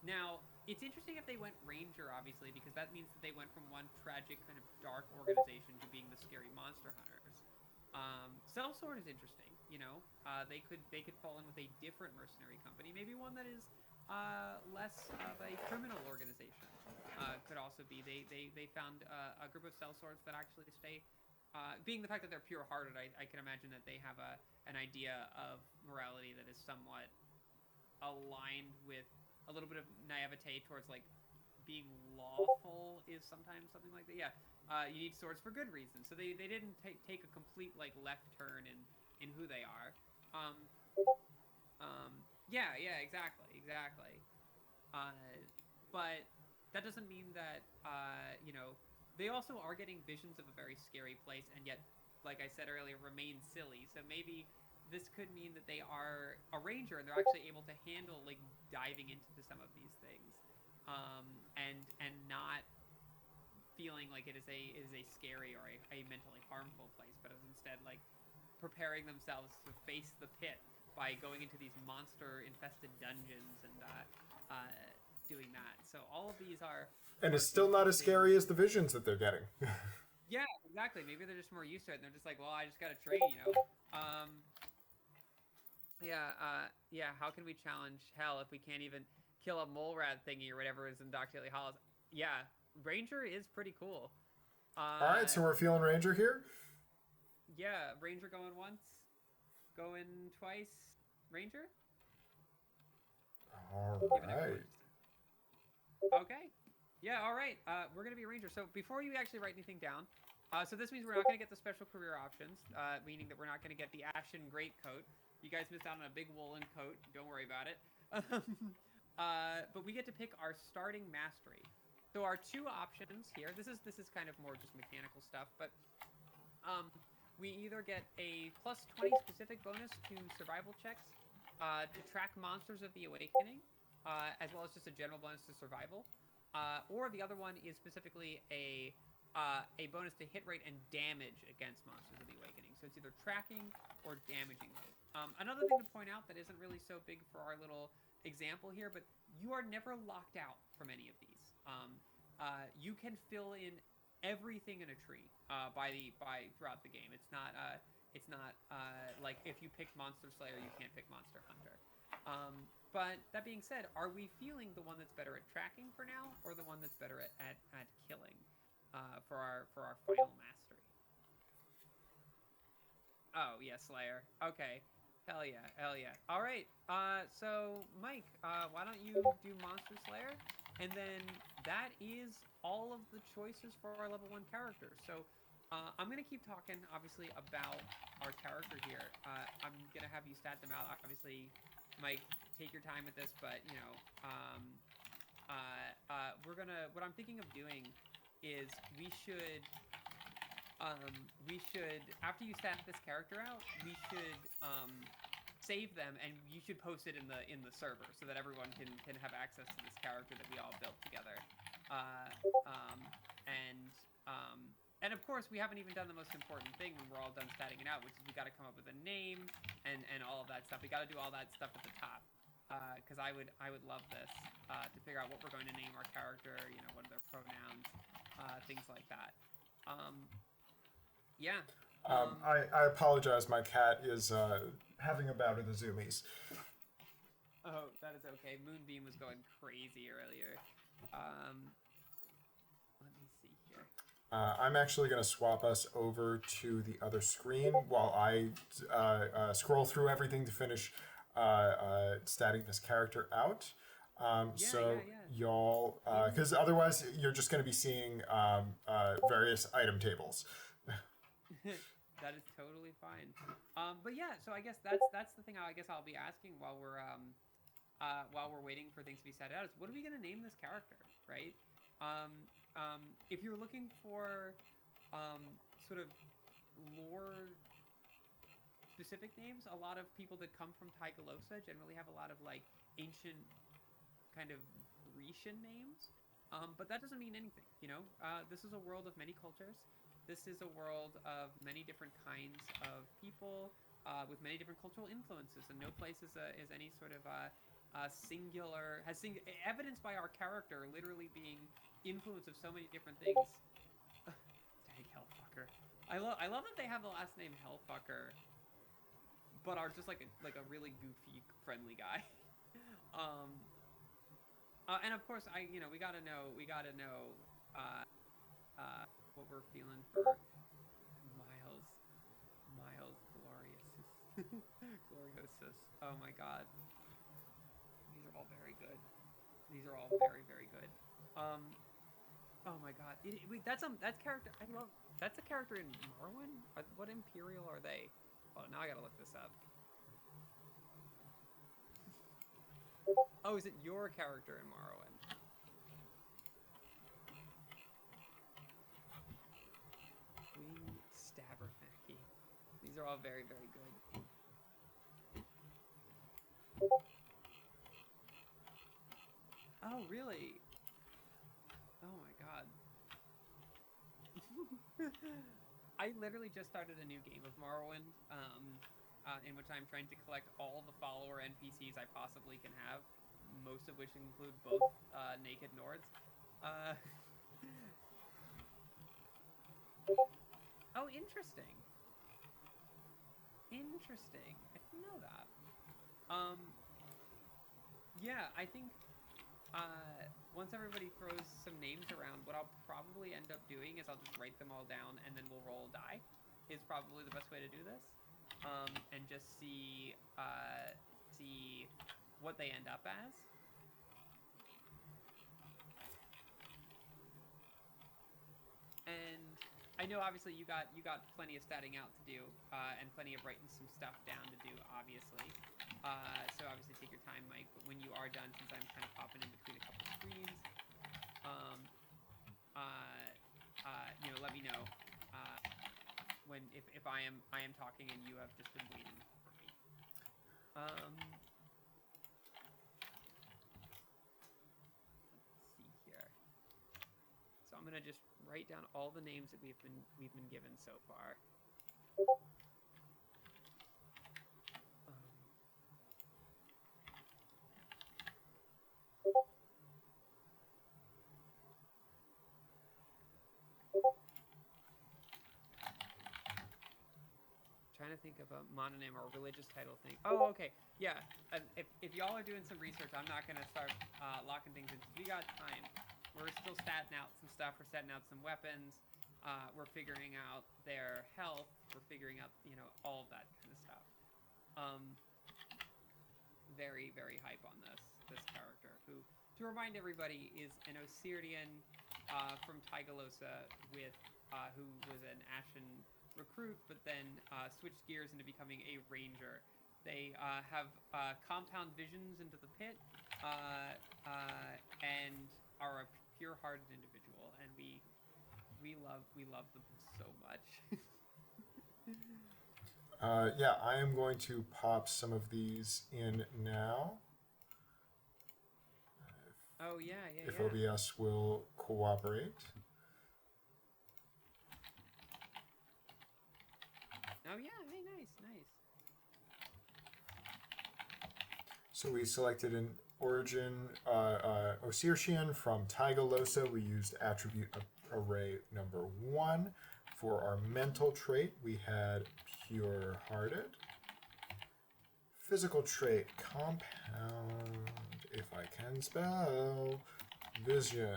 Now, it's interesting if they went Ranger, obviously, because that means that they went from one tragic kind of dark organization to being the scary monster hunters. Sellsword is interesting, you know. They could fall in with a different mercenary company, maybe one that is less of a criminal organization. Could also be they found a group of sellswords that actually stay. Being the fact that they're pure-hearted, I can imagine that they have an idea of morality that is somewhat aligned with a little bit of naivete towards like being lawful is sometimes something like that. Yeah, you need swords for good reasons. So they didn't take a complete like left turn in who they are. Yeah, exactly. But that doesn't mean that they also are getting visions of a very scary place, and yet, like I said earlier, remain silly. So maybe this could mean that they are a ranger and they're actually able to handle like diving into some of these things, and not feeling like it is a scary or a mentally harmful place, but is instead like preparing themselves to face the pit by going into these monster infested dungeons and doing that. So all of these are
And it's still not as scary as the visions that they're getting.
Yeah, exactly. Maybe they're just more used to it and they're just like, well, I just gotta train, you know. Yeah, how can we challenge hell if we can't even kill a mole rat thingy or whatever is in Doctily Hollows? Yeah, Ranger is pretty cool.
All right, so we're feeling Ranger here.
Yeah, Ranger going once, going twice. Ranger.
All right.
Okay. Yeah. All right. We're gonna be a Ranger. So before you actually write anything down, so this means we're not gonna get the special career options, meaning that we're not gonna get the Ashen Greatcoat. You guys missed out on a big woolen coat. Don't worry about it. But we get to pick our starting mastery. So our two options here. This is kind of more just mechanical stuff, but we either get a +20 specific bonus to survival checks to track monsters of the awakening, as well as just a general bonus to survival, or the other one is specifically a bonus to hit rate and damage against monsters of the awakening. So it's either tracking or damaging them. Another thing to point out that isn't really so big for our little example here, but you are never locked out from any of these. You can fill in everything in a tree throughout the game. It's not like if you pick Monster Slayer, you can't pick Monster Hunter. But that being said, are we feeling the one that's better at tracking for now, or the one that's better at killing for our final mastery? Oh yeah, Slayer. Okay. Hell yeah. All right. So Mike, why don't you do Monster Slayer, and then that is all of the choices for our level 1 character. So I'm gonna keep talking, obviously, about our character here. I'm gonna have you stat them out. Obviously, Mike, take your time with this, but you know, What I'm thinking of doing is we should after you stat this character out, we should save them, and you should post it in the server so that everyone can have access to this character that we all built together. And of course, we haven't even done the most important thing when we're all done statting it out, which is we got to come up with a name and all of that stuff. We got to do all that stuff at the top, because I would love this to figure out what we're going to name our character. You know, what are their pronouns, things like that. Yeah.
I apologize. My cat is having a bout of the zoomies.
Oh, that is okay. Moonbeam was going crazy earlier. Let me see here.
I'm actually going to swap us over to the other screen while I scroll through everything to finish statting this character out. Y'all, because otherwise you're just going to be seeing various item tables.
That is totally fine. But yeah, so I guess that's the thing. I guess I'll be asking while we're waiting for things to be set out is what are we gonna name this character, right? If you're looking for sort of lore specific names, a lot of people that come from Tigalosa generally have a lot of like ancient kind of Grecian names. But that doesn't mean anything, you know? This is a world of many cultures. This is a world of many different kinds of people with many different cultural influences, and no place is any sort of singular evidenced by our character literally being influence of so many different things. Dang hellfucker! I love that they have the last name Hellfucker, but are just like a really goofy friendly guy. um, and of course, we gotta know uh, what we're feeling for Miles Gloriosus. Oh my god, these are all very good. These are all very very good. Oh my god, wait, that's character. I love that's a character in Morrowind. What Imperial are they? Oh, now I gotta look this up. Oh, is it your character in Morrowind? Wing Stabber Mackie. These are all very, very good. Oh, really? Oh my god. I literally just started a new game of Morrowind, in which I'm trying to collect all the follower NPCs I possibly can have, most of which include both naked Nords. Uh, oh, interesting. Interesting. I didn't know that. Yeah, I think once everybody throws some names around, what I'll probably end up doing is I'll just write them all down and then we'll roll a die. Is probably the best way to do this, and just see what they end up as. And I know obviously you got plenty of statting out to do, and plenty of writing some stuff down to do, obviously. So obviously take your time, Mike. But when you are done, since I'm kind of popping in between a couple screens, let me know when if I am talking and you have just been waiting for me. Let's see here. So I'm gonna just write down all the names that we've been given so far. Trying to think of a mononym or a religious title thing. Oh, okay. Yeah. If y'all are doing some research, I'm not going to start locking things in. We got time. We're still statting out some stuff. We're setting out some weapons. We're figuring out their health. We're figuring out, all of that kind of stuff. Very, very hype on this character, who, to remind everybody, is an Osirian from Tigalosa who was an Ashen recruit, but then switched gears into becoming a ranger. They have compound visions into the pit, and are a pure-hearted individual, and we love them so much.
Yeah, I am going to pop some of these in now.
Oh yeah.
If OBS will cooperate.
Oh yeah, hey, nice.
So we selected an origin Osirian from Tigalosa. We used attribute array number 1. For our mental trait, we had pure-hearted. Physical trait, compound, if I can spell, vision.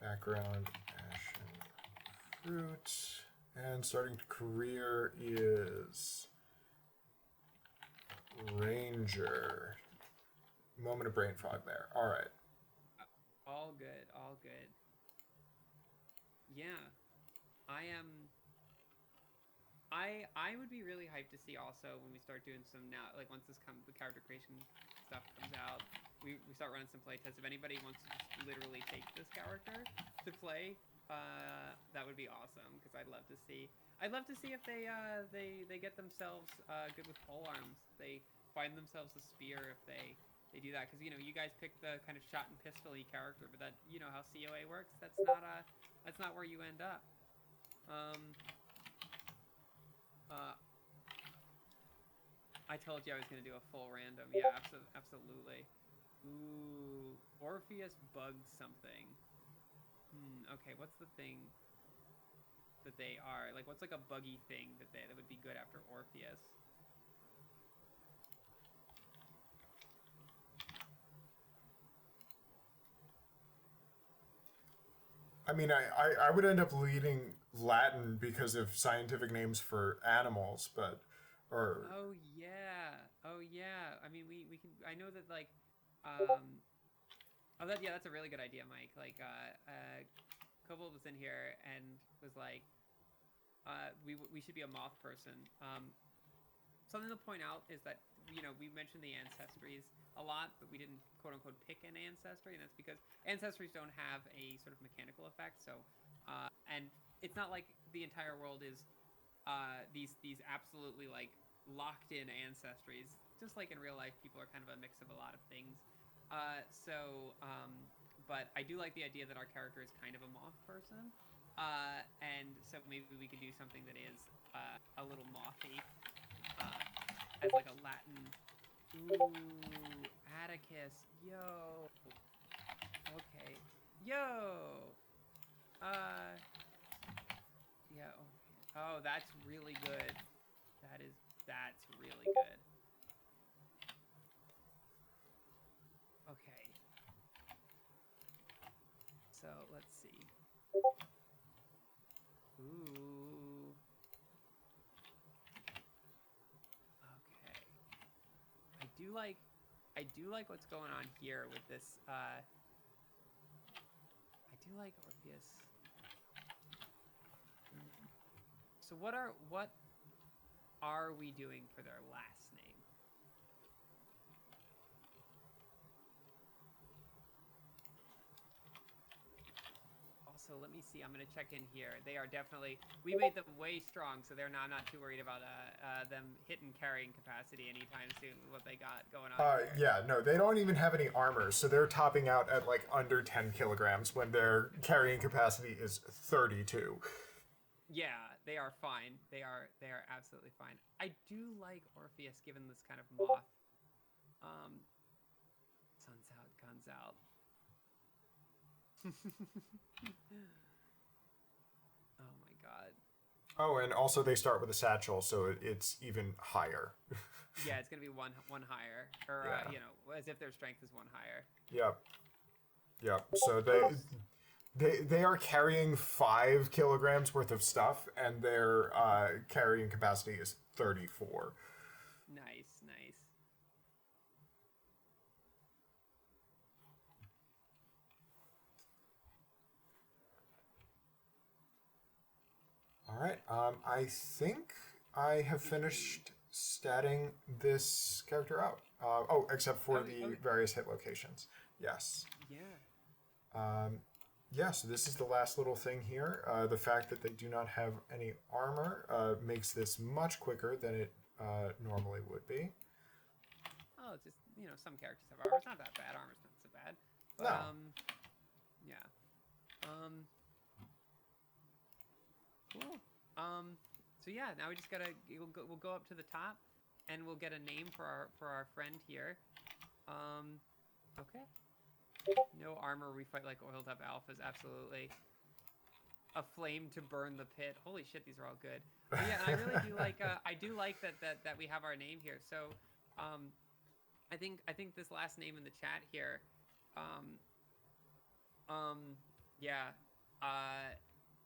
Background, ashen fruit. And starting career is ranger. Moment of brain fog there. All right.
All good. Yeah. I am I would be really hyped to see also when we start doing some now, like once the character creation stuff comes out, we start running some playtests. If anybody wants to just literally take this character to play, that would be awesome because I'd love to see. I'd love to see if they get themselves good with pole arms. They find themselves a spear if they do that because you guys pick the kind of shot and pistol-y character, but that how COA works. That's not where you end up. I told you I was going to do a full random. Yeah, absolutely. Ooh, Orpheus bugged something. Okay, what's the thing that they are? Like, what's like a buggy thing that would be good after Orpheus?
I mean, I would end up leading Latin because of scientific names for animals, but or
Oh yeah. Oh yeah. I mean, we can. I know that like, um. Oh, that's a really good idea, Mike. Like, Kobold was in here and was like, we should be a moth person. Something to point out is that we mentioned the ancestries a lot, but we didn't quote unquote pick an ancestry, and that's because ancestries don't have a sort of mechanical effect. So, and it's not like the entire world is these absolutely like locked in ancestries. Just like in real life, people are kind of a mix of a lot of things. But I do like the idea that our character is kind of a moth person. And so maybe we could do something that is a little mothy, as like a Latin. Ooh, Atticus, yo. Okay, yo. Yeah. Oh, that's really good. That's really good. Okay. So let's see. Ooh. Okay. I do like what's going on here with this. I do like Orpheus. So what are we doing for their last name? Also, let me see. I'm gonna check in here. They are definitely. We made them way strong, so they're not too worried about them hitting carrying capacity anytime soon with what they got going on here.
yeah, no, they don't even have any armor, so they're topping out at like under 10 kilograms when their carrying capacity is 32.
Yeah, they are fine. They are absolutely fine. I do like Orpheus given this kind of moth. Um, sun's out, guns out. Oh my god.
Oh, and also they start with a satchel, so it's even higher.
Yeah, it's gonna be one higher, or
Yeah.
as if their strength is one higher.
Yep. Yep. So they are carrying 5 kilograms worth of stuff, and their carrying capacity is 34.
Nice, nice.
All right. I think I have finished statting this character out. Oh, except for the various hit locations. Yes.
Yeah.
Yeah, so this is the last little thing here. The fact that they do not have any armor makes this much quicker than it normally would be.
Oh, it's just some characters have armor. It's not that bad. Armor's not so bad. But,
No.
Yeah. Cool. So yeah, now we just gotta we'll go up to the top, and we'll get a name for our friend here. Okay. No armor. We fight like oiled up alphas. Absolutely. A flame to burn the pit. Holy shit, these are all good. But yeah, and I really do like. I do like that we have our name here. So, I think this last name in the chat here. Yeah.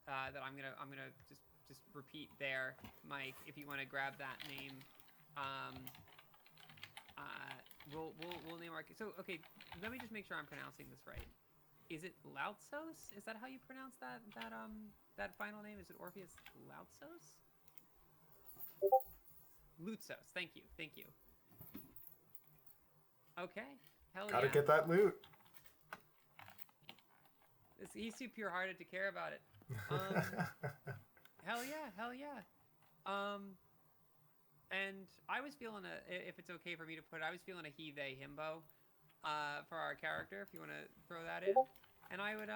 That I'm gonna just repeat there, Mike. If you want to grab that name, we'll name our. So okay, let me just make sure I'm pronouncing this right. Is it Lautsos? Is that how you pronounce that final name? Is it Orpheus Lautsos? Lutsos. Thank you. Thank you. Okay. Hell
Gotta
yeah.
get that loot.
He's too pure-hearted to care about it. Hell yeah. Hell yeah. And I was feeling if it's okay for me to put it, I was feeling a he, they, himbo for our character, if you want to throw that in. And I would,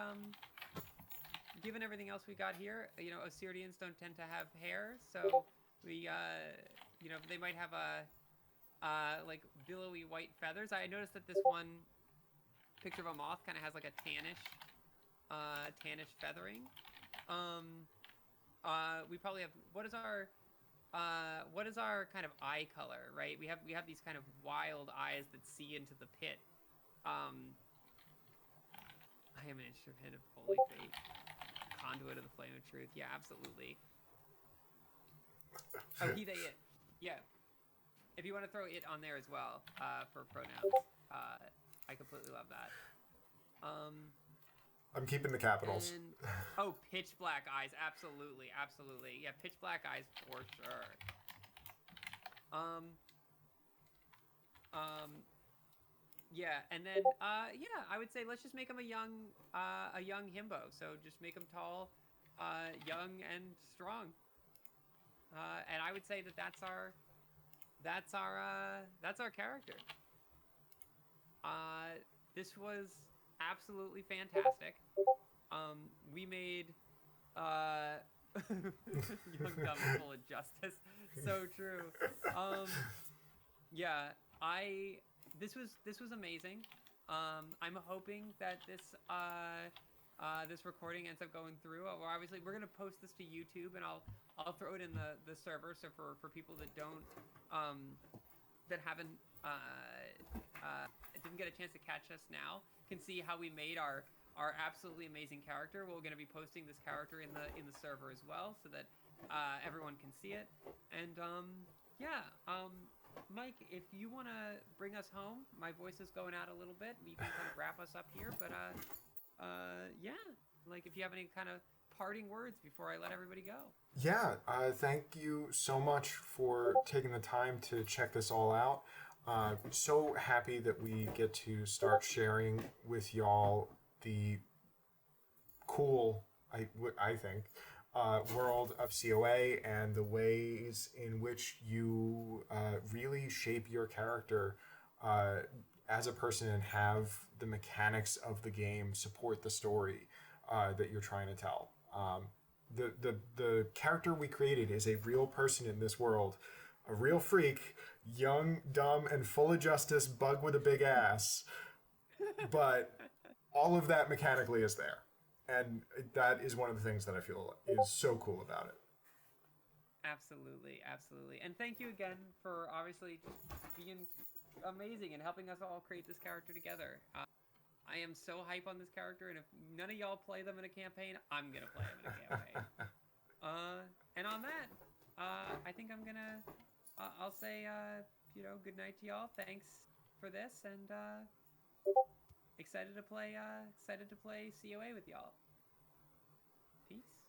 given everything else we got here, you know, Osirians don't tend to have hair, so we, you know, they might have like billowy white feathers. I noticed that this one picture of a moth kind of has like a tannish feathering. We probably have, what is our kind of eye color, right? We have these kind of wild eyes that see into the pit. I am an instrument of holy fate, conduit of the flame of truth. Yeah, absolutely. Oh, he, they, it. Yeah. If you want to throw it on there as well for pronouns, I completely love that.
I'm keeping the capitals.
And, oh, pitch black eyes. Absolutely. Absolutely. Yeah, pitch black eyes for sure. Yeah, and then, yeah, I would say let's just make him a young himbo. So just make him tall, young, and strong. And I would say that that's our character. This was absolutely fantastic. We made young, dumb, and full of justice. So true. Yeah, this was amazing. I'm hoping that this recording ends up going through. Obviously, we're gonna post this to YouTube, and I'll throw it in the server. So for people that don't that haven't didn't get a chance to catch us now, can see how we made our absolutely amazing character. We're gonna be posting this character in the server as well, so that everyone can see it. And yeah. Mike, if you want to bring us home, my voice is going out a little bit. We can kind of wrap us up here, but yeah, like if you have any kind of parting words before I let everybody go.
Yeah, thank you so much for taking the time to check this all out. So happy that we get to start sharing with y'all the cool, I think, world of CoA and the ways in which you really shape your character as a person and have the mechanics of the game support the story that you're trying to tell. The character we created is a real person in this world, a real freak, young, dumb, and full of justice, bug with a big ass. But all of that mechanically is there. And that is one of the things that I feel is so cool about it.
Absolutely, absolutely. And thank you again for obviously just being amazing and helping us all create this character together. I am so hype on this character, and if none of y'all play them in a campaign, I'm going to play them in a campaign. And on that, I think I'm going to, I'll say, you know, good night to y'all. Thanks for this, and excited to play CoA with y'all. Peace.